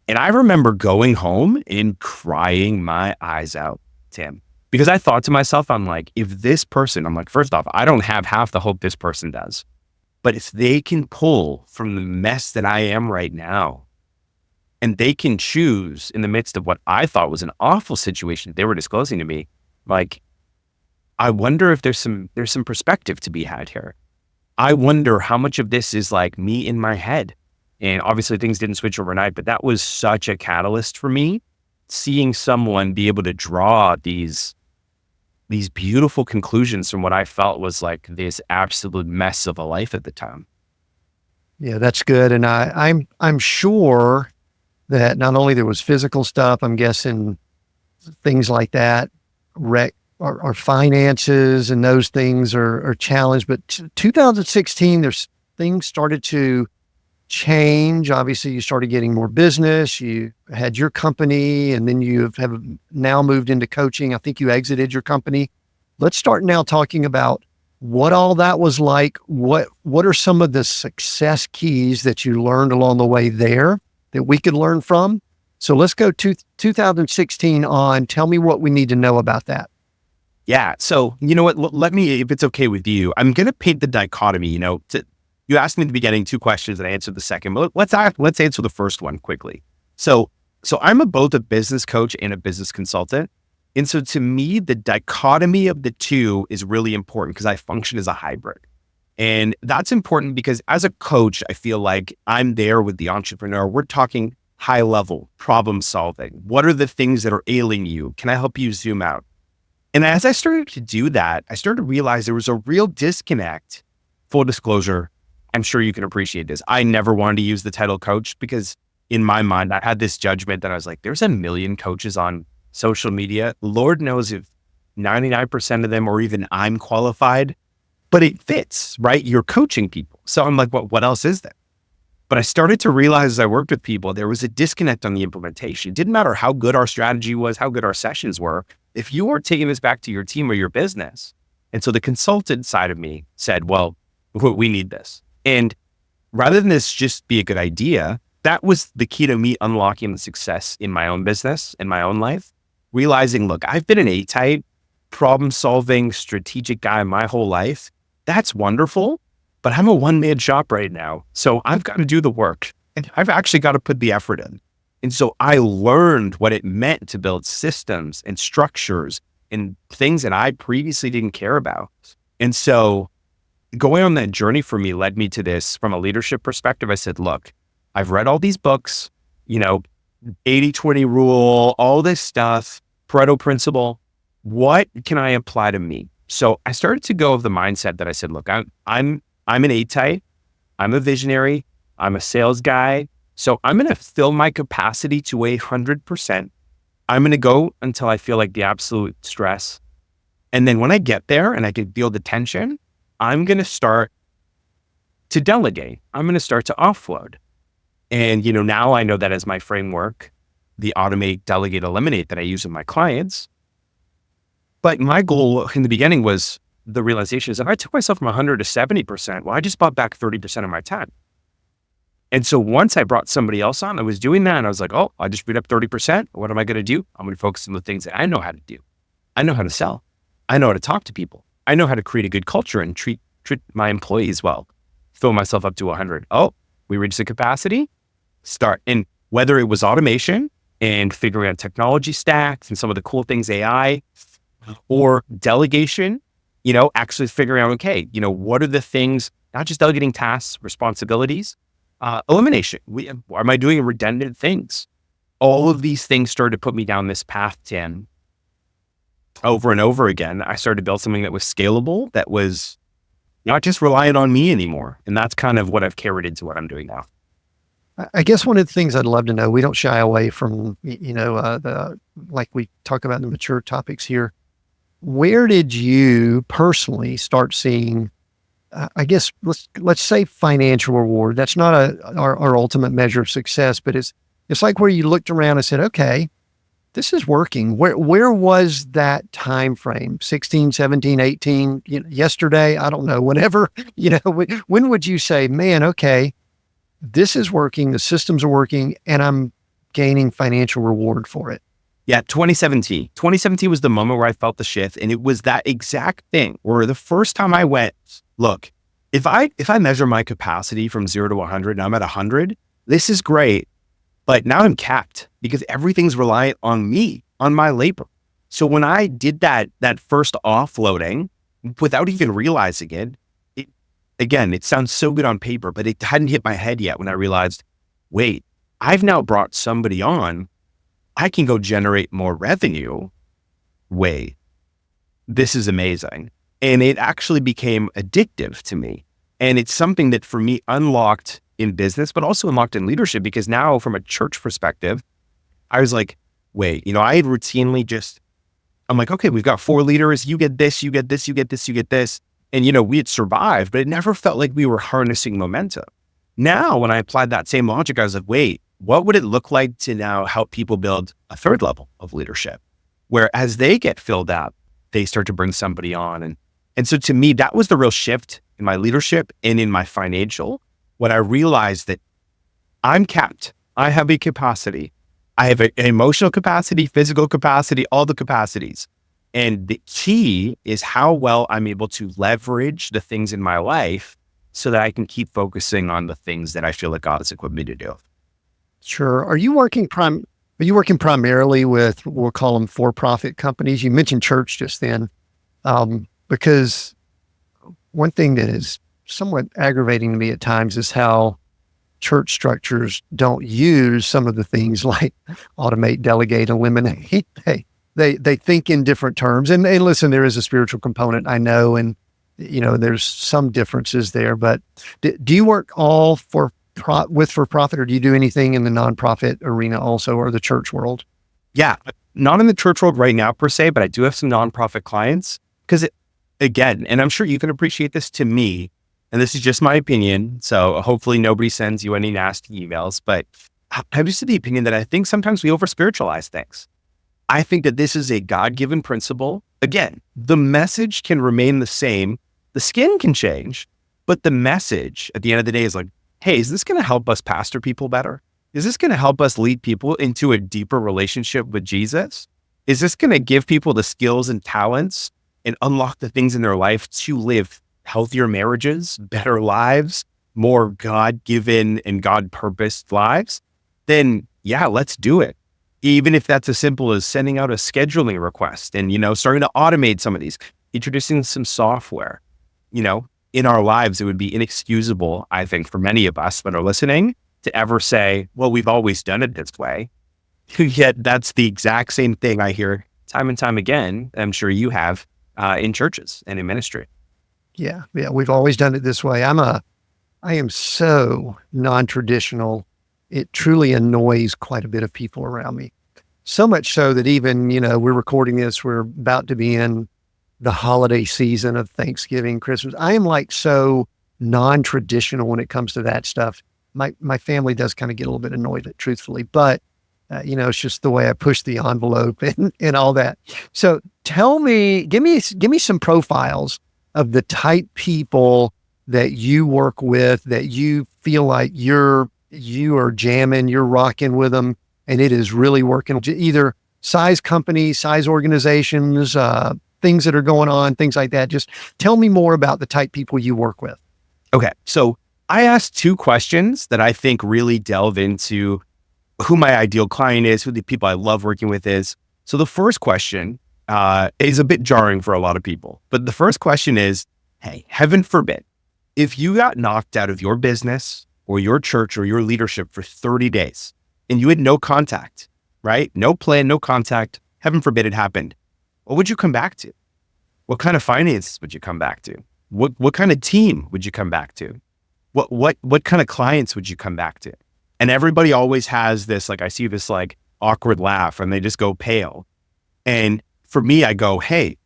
S1: And I remember going home and crying my eyes out, Tim, because I thought to myself, I'm like, if this person, I'm like, first off, I don't have half the hope this person does. But if they can pull from the mess that I am right now, and they can choose in the midst of what I thought was an awful situation they were disclosing to me, like, I wonder if there's some perspective to be had here. I wonder how much of this is like me in my head. And obviously things didn't switch overnight, but that was such a catalyst for me, seeing someone be able to draw these beautiful conclusions from what I felt was like this absolute mess of a life at the time.
S2: Yeah, that's good. And I'm sure that not only there was physical stuff, I'm guessing things like that, our finances and those things are challenged. But 2016, there's things started to change. Obviously, you started getting more business. You had your company, and then you have now moved into coaching. I think you exited your company. Let's start now talking about what all that was like. What are some of the success keys that you learned along the way there that we could learn from? So let's go to 2016 on. Tell me what we need to know about that.
S1: Yeah. So you know what? Let me, if it's okay with you, I'm going to paint the dichotomy. You know, you asked me at the beginning 2 questions and I answered the second, but let's answer the first one quickly. So I'm both a business coach and a business consultant. And so to me, the dichotomy of the two is really important because I function as a hybrid. And that's important because as a coach, I feel like I'm there with the entrepreneur. We're talking high level problem solving. What are the things that are ailing you? Can I help you zoom out? And as I started to do that, I started to realize there was a real disconnect. Full disclosure, I'm sure you can appreciate this. I never wanted to use the title coach because in my mind, I had this judgment that I was like, there's a million coaches on social media. Lord knows if 99% of them or even I'm qualified, but it fits, right? You're coaching people. So I'm like, what else is there? But I started to realize as I worked with people, there was a disconnect on the implementation. It didn't matter how good our strategy was, how good our sessions were, if you weren't taking this back to your team or your business. And so the consultant side of me said, well, we need this. And rather than this just be a good idea, that was the key to me unlocking the success in my own business, in my own life, realizing, look, I've been an A-type, problem-solving, strategic guy my whole life. That's wonderful, but I'm a one-man shop right now. So I've got to do the work and I've actually got to put the effort in. And so I learned what it meant to build systems and structures and things that I previously didn't care about. And so going on that journey for me led me to this from a leadership perspective. I said, look, I've read all these books, 80-20 rule, all this stuff, Pareto principle. What can I apply to me? So I started to go of the mindset that I said, look, I'm an A-type. I'm a visionary. I'm a sales guy. So I'm going to fill my capacity to 100%. I'm going to go until I feel like the absolute stress. And then when I get there and I can feel the tension, I'm going to start to delegate. I'm going to start to offload. And, now I know that as my framework, the automate, delegate, eliminate that I use with my clients. But my goal in the beginning was the realization is if I took myself from 100 to 70%, well, I just bought back 30% of my time. And so once I brought somebody else on, I was doing that and I was like, oh, I just freed up 30%. What am I going to do? I'm going to focus on the things that I know how to do. I know how to sell. I know how to talk to people. I know how to create a good culture and treat my employees well. Fill myself up to 100. Oh, we reached the capacity. Start. And whether it was automation and figuring out technology stacks and some of the cool things, AI, or delegation, actually figuring out, okay, what are the things, not just delegating tasks, responsibilities, elimination. Am I doing redundant things? All of these things started to put me down this path, Tim. Over and over again, I started to build something that was scalable, that was not just reliant on me anymore. And that's kind of what I've carried into what I'm doing now.
S2: I guess one of the things I'd love to know, we don't shy away from, like we talk about the mature topics here. Where did you personally start seeing, I guess, let's say financial reward? That's not our ultimate measure of success, but it's like where you looked around and said, okay, this is working. Where was that time frame? 16, 17, 18, yesterday? I don't know, whenever, when would you say, man, okay, this is working, the systems are working, and I'm gaining financial reward for it?
S1: Yeah, 2017. 2017 was the moment where I felt the shift. And it was that exact thing where the first time I went, look, if I measure my capacity from 0 to 100 and I'm at 100, this is great. But now I'm capped because everything's reliant on me, on my labor. So when I did that first offloading without even realizing it, again, it sounds so good on paper, but it hadn't hit my head yet when I realized, wait, I've now brought somebody on. I can go generate more revenue. Wait, this is amazing. And it actually became addictive to me. And it's something that for me unlocked in business, but also unlocked in leadership, because now from a church perspective, I was like, wait, I had routinely I'm like, okay, we've got 4 leaders. You get this, you get this, you get this, you get this. And, we had survived, but it never felt like we were harnessing momentum. Now, when I applied that same logic, I was like, wait, what would it look like to now help people build a third level of leadership, where as they get filled up, they start to bring somebody on. And so to me, that was the real shift in my leadership and in my financial, when I realized that I'm capped. I have a capacity. I have an emotional capacity, physical capacity, all the capacities. And the key is how well I'm able to leverage the things in my life so that I can keep focusing on the things that I feel like God has equipped me to do.
S2: Sure. Are you working primarily with, we'll call them for-profit companies? You mentioned church just then, because one thing that is somewhat aggravating to me at times is how church structures don't use some of the things like automate, delegate, eliminate. They think in different terms. And listen, there is a spiritual component, I know, and there's some differences there. But do you work all with for-profit, or do you do anything in the nonprofit arena also, or the church world?
S1: Yeah, not in the church world right now per se, but I do have some nonprofit clients, because again, and I'm sure you can appreciate this, to me, and this is just my opinion, so hopefully nobody sends you any nasty emails, but I'm just of the opinion that I think sometimes we over-spiritualize things. I think that this is a God-given principle. Again, the message can remain the same. The skin can change, but the message at the end of the day is like, hey, is this going to help us pastor people better? Is this going to help us lead people into a deeper relationship with Jesus? Is this going to give people the skills and talents and unlock the things in their life to live healthier marriages, better lives, more God-given and God-purposed lives? Then yeah, let's do it. Even if that's as simple as sending out a scheduling request and, starting to automate some of these, introducing some software, in our lives, it would be inexcusable, I think, for many of us that are listening to ever say, well, we've always done it this way. Yet that's the exact same thing I hear time and time again. I'm sure you have in churches and in ministry.
S2: Yeah. We've always done it this way. I'm a I am so non-traditional. It truly annoys quite a bit of people around me. So much so that even, we're recording this, we're about to be in the holiday season of Thanksgiving, Christmas. I am like so non-traditional when it comes to that stuff. My family does kind of get a little bit annoyed at it, truthfully, but it's just the way I push the envelope and all that. So tell me, give me some profiles of the type people that you work with, that you feel like you are jamming, you're rocking with them, and it is really working. Either size companies, size organizations, things that are going on, things like that. Just tell me more about the type people you work with.
S1: Okay. So I asked two questions that I think really delve into who my ideal client is, who the people I love working with is. So the first question is a bit jarring for a lot of people, but the first question is, hey, heaven forbid, if you got knocked out of your business or your church or your leadership for 30 days and you had no contact, right? No plan, no contact, heaven forbid it happened. What would you come back to? What kind of finances would you come back to? What kind of team would you come back to? What kind of clients would you come back to? And everybody always has this, like, I see this like awkward laugh and they just go pale. And for me, I go, hey,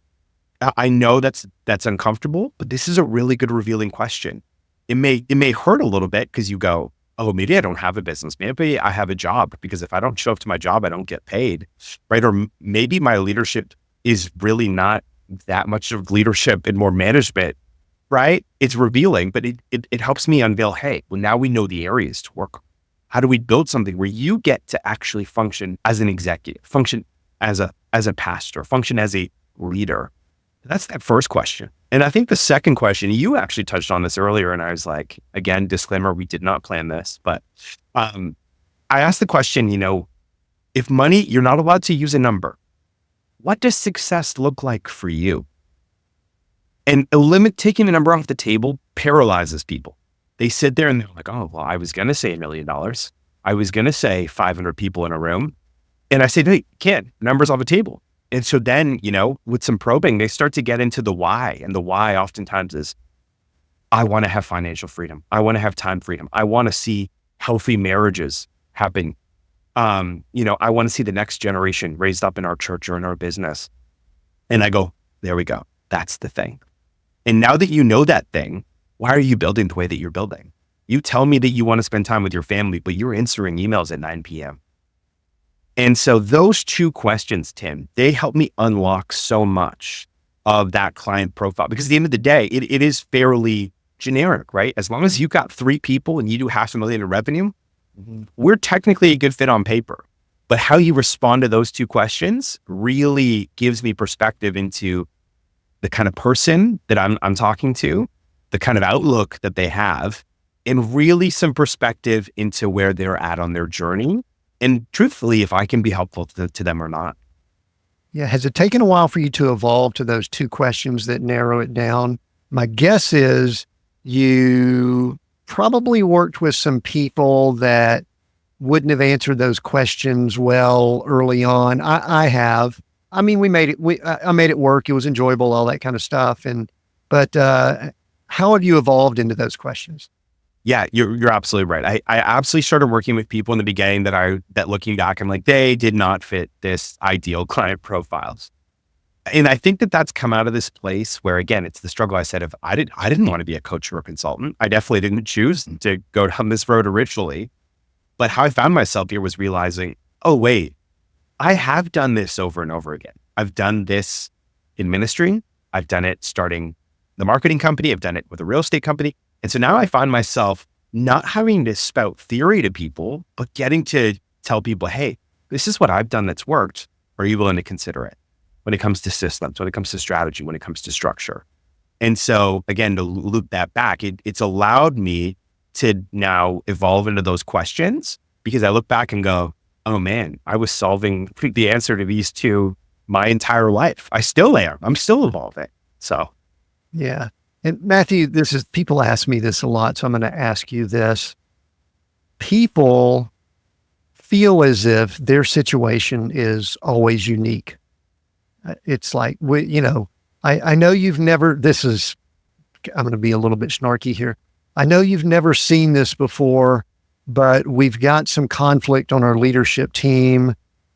S1: I know that's uncomfortable, but this is a really good revealing question. It may hurt a little bit because you go, oh, maybe I don't have a business. Maybe I have a job, because if I don't show up to my job, I don't get paid, right? Or maybe my leadership is really not that much of leadership and more management, right? It's revealing, but it helps me unveil, hey, well, now we know the areas to work on. How do we build something where you get to actually function as an executive, function as a pastor, function as a leader? That's that first question. And I think the second question, you actually touched on this earlier, and I was like, again, disclaimer, we did not plan this, but I asked the question, if money, you're not allowed to use a number, what does success look like for you? And taking the number off the table paralyzes people. They sit there and they're like, oh, well, I was going to say $1 million. I was going to say 500 people in a room. And I said, hey, can't, numbers on the table. And so then, with some probing, they start to get into the why. And the why oftentimes is, I want to have financial freedom. I want to have time freedom. I want to see healthy marriages happen. I want to see the next generation raised up in our church or in our business. And I go, there we go. That's the thing. And now that you know that thing, why are you building the way that you're building? You tell me that you want to spend time with your family, but you're answering emails at 9 p.m. And so those two questions, Tim, they help me unlock so much of that client profile, because at the end of the day, it is fairly generic, right? As long as you got 3 people and you do $500,000 in revenue, we're technically a good fit on paper. But how you respond to those two questions really gives me perspective into the kind of person that I'm talking to, the kind of outlook that they have, and really some perspective into where they're at on their journey. And truthfully, if I can be helpful to them or not.
S2: Yeah. Has it taken a while for you to evolve to those two questions that narrow it down? My guess is you probably worked with some people that wouldn't have answered those questions well early on. I have. I mean, I made it work. It was enjoyable, all that kind of stuff. But how have you evolved into those questions?
S1: Yeah, you're absolutely right. I absolutely started working with people in the beginning that looking back, I'm like, they did not fit this ideal client profiles. And I think that that's come out of this place where, again, it's the struggle I said of, I didn't want to be a coach or a consultant. I definitely didn't choose to go down this road originally. But how I found myself here was realizing, oh, wait, I have done this over and over again. I've done this in ministry. I've done it starting the marketing company. I've done it with a real estate company. And so now I find myself not having to spout theory to people, but getting to tell people, hey, this is what I've done that's worked. Are you willing to consider it? When it comes to systems, when it comes to strategy, when it comes to structure. And so again, to loop that back, it's allowed me to now evolve into those questions, because I look back and go, oh man, I was solving the answer to these two my entire life. I still am. I'm still evolving. So.
S2: Yeah. And Matthew, people ask me this a lot, so I'm going to ask you this. People feel as if their situation is always unique. It's like, I know you've never, I'm going to be a little bit snarky here. I know you've never seen this before, but we've got some conflict on our leadership team,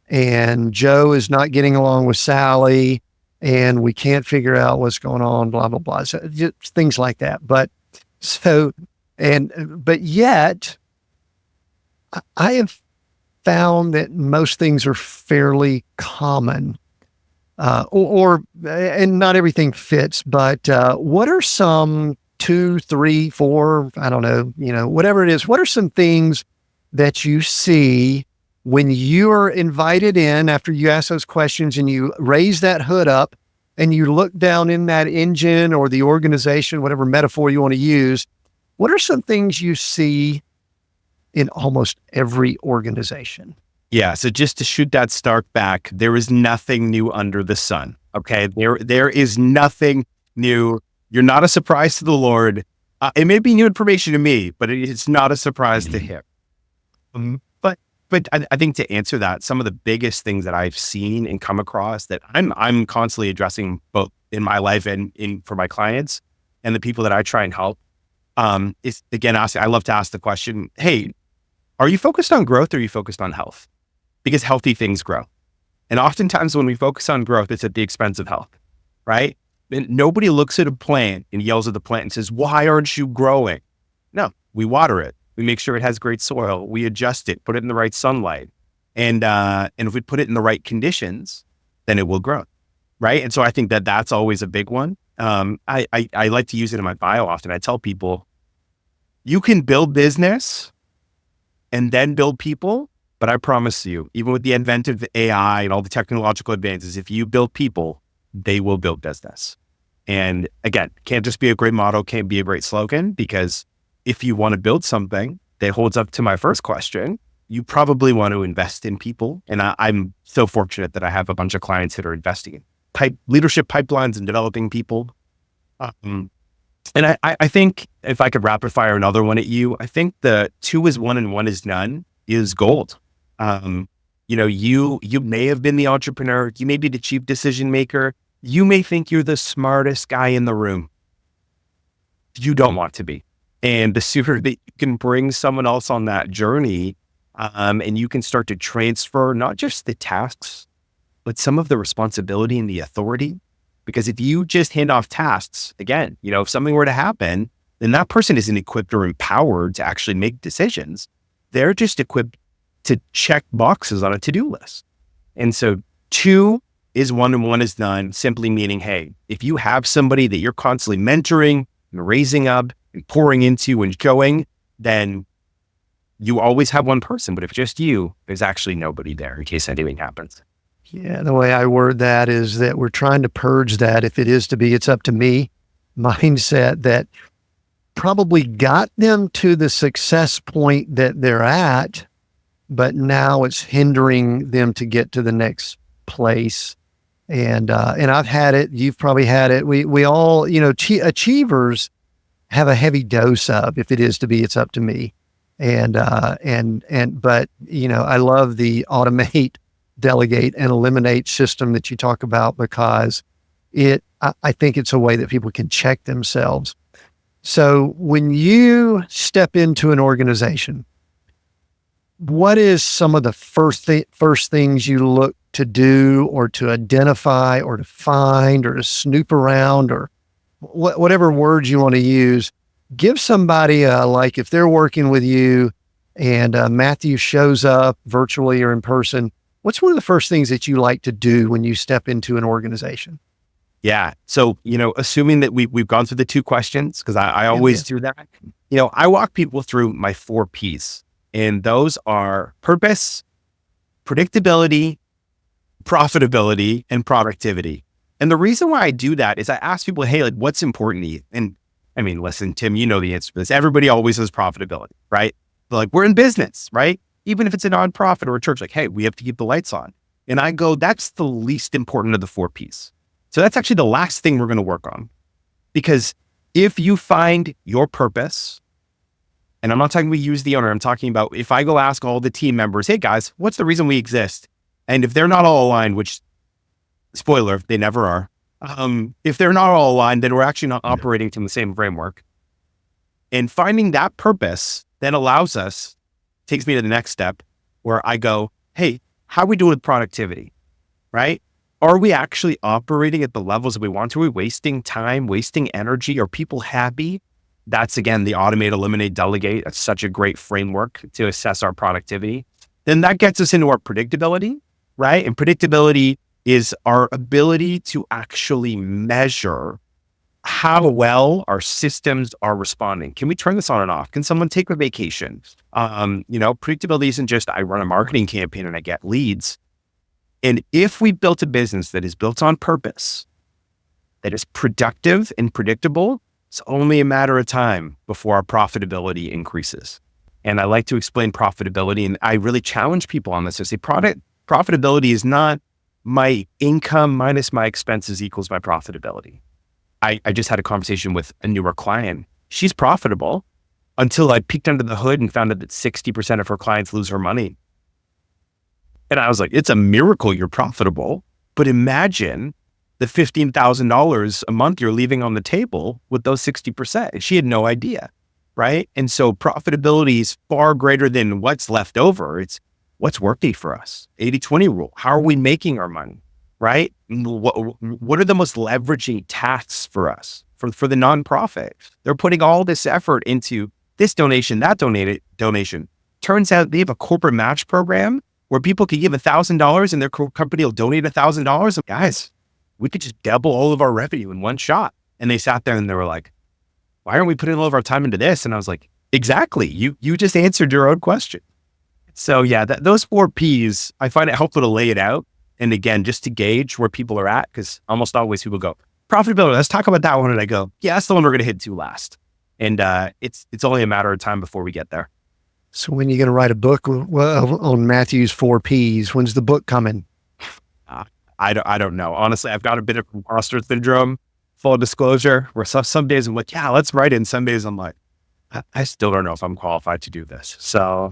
S2: and Joe is not getting along with Sally, and we can't figure out what's going on, blah, blah, blah. So just things like that. But yet I have found that most things are fairly common, and not everything fits, but what are some 2, 3, 4, I don't know, whatever it is, what are some things that you see when you are invited in after you ask those questions and you raise that hood up and you look down in that engine or the organization, whatever metaphor you want to use? What are some things you see in almost every organization?
S1: Yeah. So just to shoot that start back, there is nothing new under the sun. Okay. There is nothing new. You're not a surprise to the Lord. It may be new information to me, but it's not a surprise to him. But I think to answer that, some of the biggest things that I've seen and come across that I'm constantly addressing both in my life and for my clients and the people that I try and help, is again, I love to ask the question, hey, are you focused on growth or are you focused on health? Because healthy things grow. And oftentimes when we focus on growth, it's at the expense of health, right? And nobody looks at a plant and yells at the plant and says, why aren't you growing? No, we water it. We make sure it has great soil. We adjust it, put it in the right sunlight. And if we put it in the right conditions, then it will grow, right? And so I think that that's always a big one. I like to use it in my bio often. I tell people, you can build business and then build people. But I promise you, even with the advent of AI and all the technological advances, if you build people, they will build business. And again, can't just be a great motto, can't be a great slogan, because if you want to build something that holds up to my first question, you probably want to invest in people. And I'm so fortunate that I have a bunch of clients that are investing in leadership pipelines and developing people. And I think if I could rapid fire another one at you, I think the 2 is 1 and 1 is none is gold. You may have been the entrepreneur, you may be the chief decision maker, you may think you're the smartest guy in the room. You don't want to be. And the sooner that you can bring someone else on that journey, and you can start to transfer not just the tasks, but some of the responsibility and the authority. Because if you just hand off tasks, again, if something were to happen, then that person isn't equipped or empowered to actually make decisions. They're just equipped to check boxes on a to-do list. And so 2 is 1 and 1 is none, simply meaning, hey, if you have somebody that you're constantly mentoring and raising up and pouring into and showing, then you always have one person. But if just you, there's actually nobody there in case anything happens.
S2: Yeah, the way I word that is that we're trying to purge that, if it is to be, it's up to me, mindset that probably got them to the success point that they're at, but now it's hindering them to get to the next place. And I've had it, you've probably had it. We all, achievers have a heavy dose of, if it is to be, it's up to me. But I love the automate, delegate, and eliminate system that you talk about, because I think it's a way that people can check themselves. So when you step into an organization, what is some of the first things you look to do, or to identify, or to find, or to snoop around, or whatever words you want to use? Give somebody like if they're working with you and Matthew shows up virtually or in person, what's one of the first things that you like to do when you step into an organization?
S1: Yeah. So, assuming that we've gone through the 2 questions, because I always do that, I walk people through my 4 Ps. And those are purpose, predictability, profitability, and productivity. And the reason why I do that is I ask people, hey, like, what's important to you? And I mean, listen, Tim, you know the answer to this. Everybody always says profitability, right? But like, we're in business, right? Even if it's a nonprofit or a church, like, hey, we have to keep the lights on. And I go, that's the least important of the 4 Ps. So that's actually the last thing we're going to work on. Because if you find your purpose, and I'm not talking we use the owner, I'm talking about if I go ask all the team members, hey guys, what's the reason we exist? And if they're not all aligned, which, spoiler, they never are. If they're not all aligned, then we're actually not operating to the same framework. And finding that purpose then takes me to the next step where I go, hey, how are we doing with productivity, right? Are we actually operating at the levels that we want to? Are we wasting time, wasting energy? Are people happy? That's, again, the automate, eliminate, delegate. That's such a great framework to assess our productivity. Then that gets us into our predictability, right? And predictability is our ability to actually measure how well our systems are responding. Can we turn this on and off? Can someone take a vacation? Predictability isn't just I run a marketing campaign and I get leads. And if we built a business that is built on purpose, that is productive and predictable, it's only a matter of time before our profitability increases. And I like to explain profitability, and I really challenge people on this. I say profitability is not my income minus my expenses equals my profitability. I just had a conversation with a newer client. She's profitable until I peeked under the hood and found out that 60% of her clients lose her money. And I was like, it's a miracle you're profitable, but imagine the $15,000 a month you're leaving on the table with those 60%. And she had no idea, right? And so profitability is far greater than what's left over. It's what's working for us. 80-20 rule. How are we making our money, right? What are the most leveraging tasks for us? For the nonprofit, they're putting all this effort into this donation, that donation. Turns out they have a corporate match program where people can give $1,000 and their company will donate $1,000. Guys, we could just double all of our revenue in one shot. And they sat there and they were like, why aren't we putting all of our time into this? And I was like, exactly. You just answered your own question. So yeah, those 4 Ps, I find it helpful to lay it out. And again, just to gauge where people are at, because almost always people go, profitability, let's talk about that one. And I go, yeah, that's the one we're going to hit to last. And it's only a matter of time before we get there.
S2: So when are you going to write a book on Matthew's 4 Ps? When's the book coming?
S1: I don't know. Honestly, I've got a bit of imposter syndrome, full disclosure, where some days I'm like, yeah, let's write it. And some days I'm like, I still don't know if I'm qualified to do this. So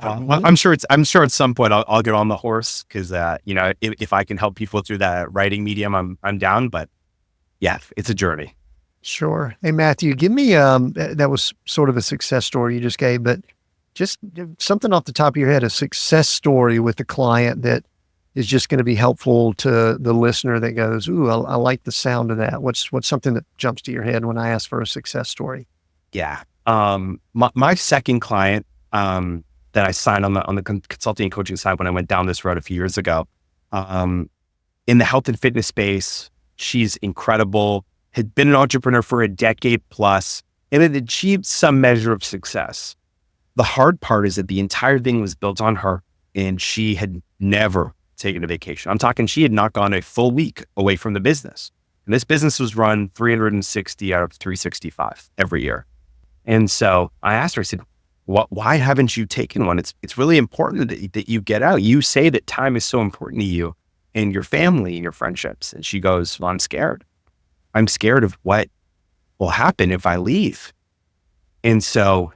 S1: I'm sure at some point I'll get on the horse because, if I can help people through that writing medium, I'm down. But yeah, it's a journey.
S2: Sure. Hey, Matthew, give me, that was sort of a success story you just gave, but just something off the top of your head, a success story with a client that is just going to be helpful to the listener that goes, ooh, I like the sound of that. What's something that jumps to your head when I ask for a success story?
S1: Yeah. My second client, that I signed on the consulting and coaching side when I went down this road a few years ago, in the health and fitness space, she's incredible, had been an entrepreneur for a decade plus, and had achieved some measure of success. The hard part is that the entire thing was built on her, and she had never taken a vacation. I'm talking, she had not gone a full week away from the business. And this business was run 360 out of 365 every year. And so I asked her, I said, why haven't you taken one? It's really important that you get out. You say that time is so important to you and your family and your friendships. And she goes, well, I'm scared. I'm scared of what will happen if I leave. And so,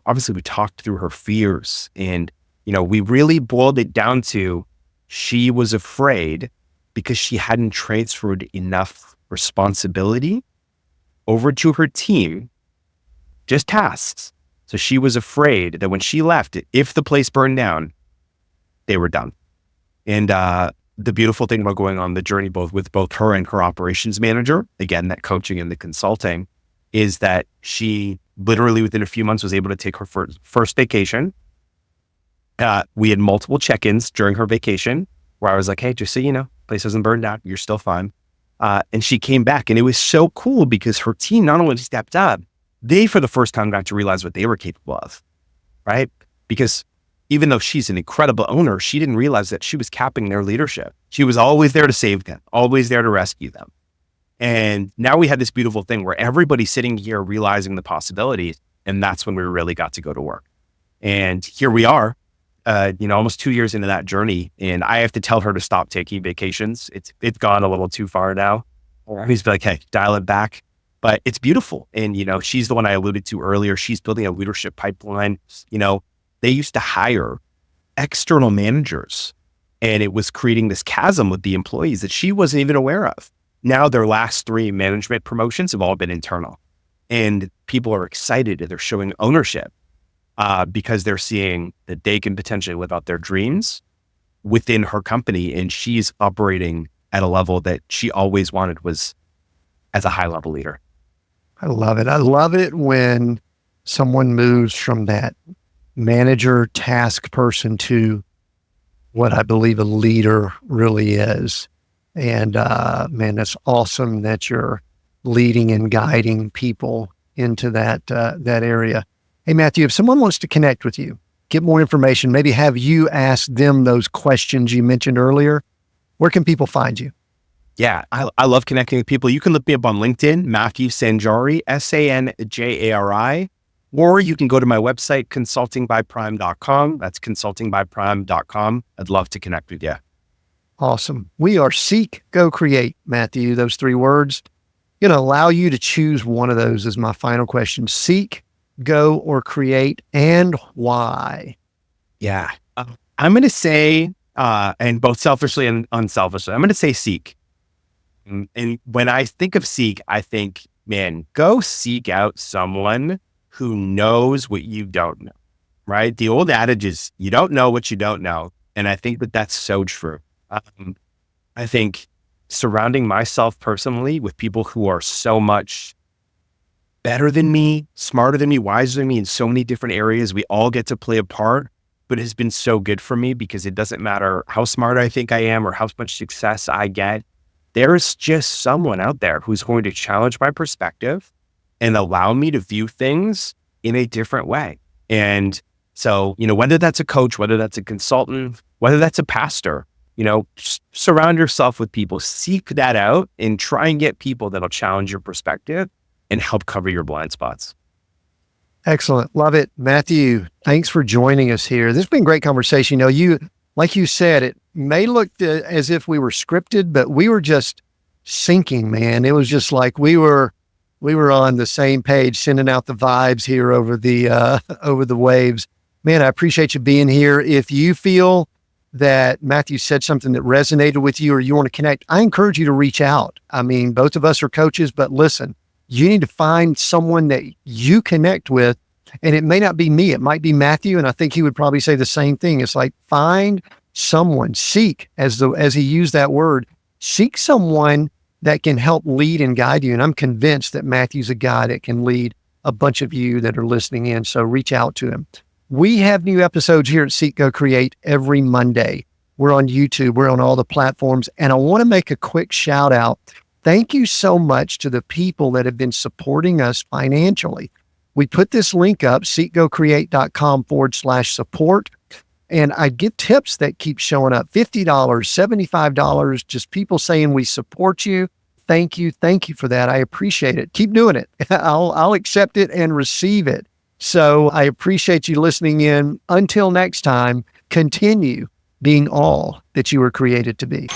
S1: obviously we talked through her fears and, we really boiled it down to she was afraid because she hadn't transferred enough responsibility over to her team, just tasks. So she was afraid that when she left, if the place burned down, they were done. And the beautiful thing about going on the journey, with both her and her operations manager, again, that coaching and the consulting, is that she literally within a few months was able to take her first vacation. We had multiple check-ins during her vacation where I was like, hey, just so you know, place hasn't burned down. You're still fine. And she came back and it was so cool because her team not only stepped up, they for the first time got to realize what they were capable of, right? Because even though she's an incredible owner, she didn't realize that she was capping their leadership. She was always there to save them, always there to rescue them. And now we had this beautiful thing where everybody's sitting here realizing the possibilities. And that's when we really got to go to work. And here we are, almost 2 years into that journey. And I have to tell her to stop taking vacations. It's gone a little too far now. He's like, hey, dial it back. But it's beautiful. And, she's the one I alluded to earlier. She's building a leadership pipeline. They used to hire external managers and it was creating this chasm with the employees that she wasn't even aware of. Now their last 3 management promotions have all been internal. And people are excited and they're showing ownership because they're seeing that they can potentially live out their dreams within her company. And she's operating at a level that she always wanted, was as a high level leader.
S2: I love it. I love it when someone moves from that manager task person to what I believe a leader really is. And man, that's awesome that you're leading and guiding people into that area. Hey, Matthew, if someone wants to connect with you, get more information, maybe have you ask them those questions you mentioned earlier, where can people find you?
S1: Yeah, I love connecting with people. You can look me up on LinkedIn, Matthew Sanjari, Sanjari, or you can go to my website, consultingbyprime.com. That's consultingbyprime.com. I'd love to connect with you.
S2: Awesome. We are Seek, Go, Create, Matthew. Those 3 words. Going to allow you to choose one of those as my final question. Seek, go, or create, and why?
S1: Yeah. I'm going to say, and both selfishly and unselfishly, I'm going to say seek. And when I think of seek, I think, man, go seek out someone who knows what you don't know, right? The old adage is you don't know what you don't know. And I think that that's so true. I think surrounding myself personally with people who are so much better than me, smarter than me, wiser than me in so many different areas, we all get to play a part, but it has been so good for me because it doesn't matter how smart I think I am or how much success I get. There's just someone out there who's going to challenge my perspective and allow me to view things in a different way. And so, whether that's a coach, whether that's a consultant, whether that's a pastor, surround yourself with people, seek that out and try and get people that'll challenge your perspective and help cover your blind spots.
S2: Excellent. Love it. Matthew, thanks for joining us here. This has been a great conversation. Like you said, it may look as if we were scripted, but we were just syncing, man. It was just like we were on the same page, sending out the vibes here over the waves. Man, I appreciate you being here. If you feel that Matthew said something that resonated with you or you want to connect, I encourage you to reach out. I mean, both of us are coaches, but listen, you need to find someone that you connect with. And it may not be me, it might be Matthew. And I think he would probably say the same thing. It's like, find someone, seek, as he used that word, seek someone that can help lead and guide you. And I'm convinced that Matthew's a guy that can lead a bunch of you that are listening in. So reach out to him. We have new episodes here at Seek, Go, Create every Monday. We're on YouTube. We're on all the platforms. And I want to make a quick shout out. Thank you so much to the people that have been supporting us financially. We put this link up, seekgocreate.com/support. And I get tips that keep showing up, $50, $75, just people saying we support you. Thank you. Thank you for that. I appreciate it. Keep doing it. I'll accept it and receive it. So I appreciate you listening in. Until next time, continue being all that you were created to be.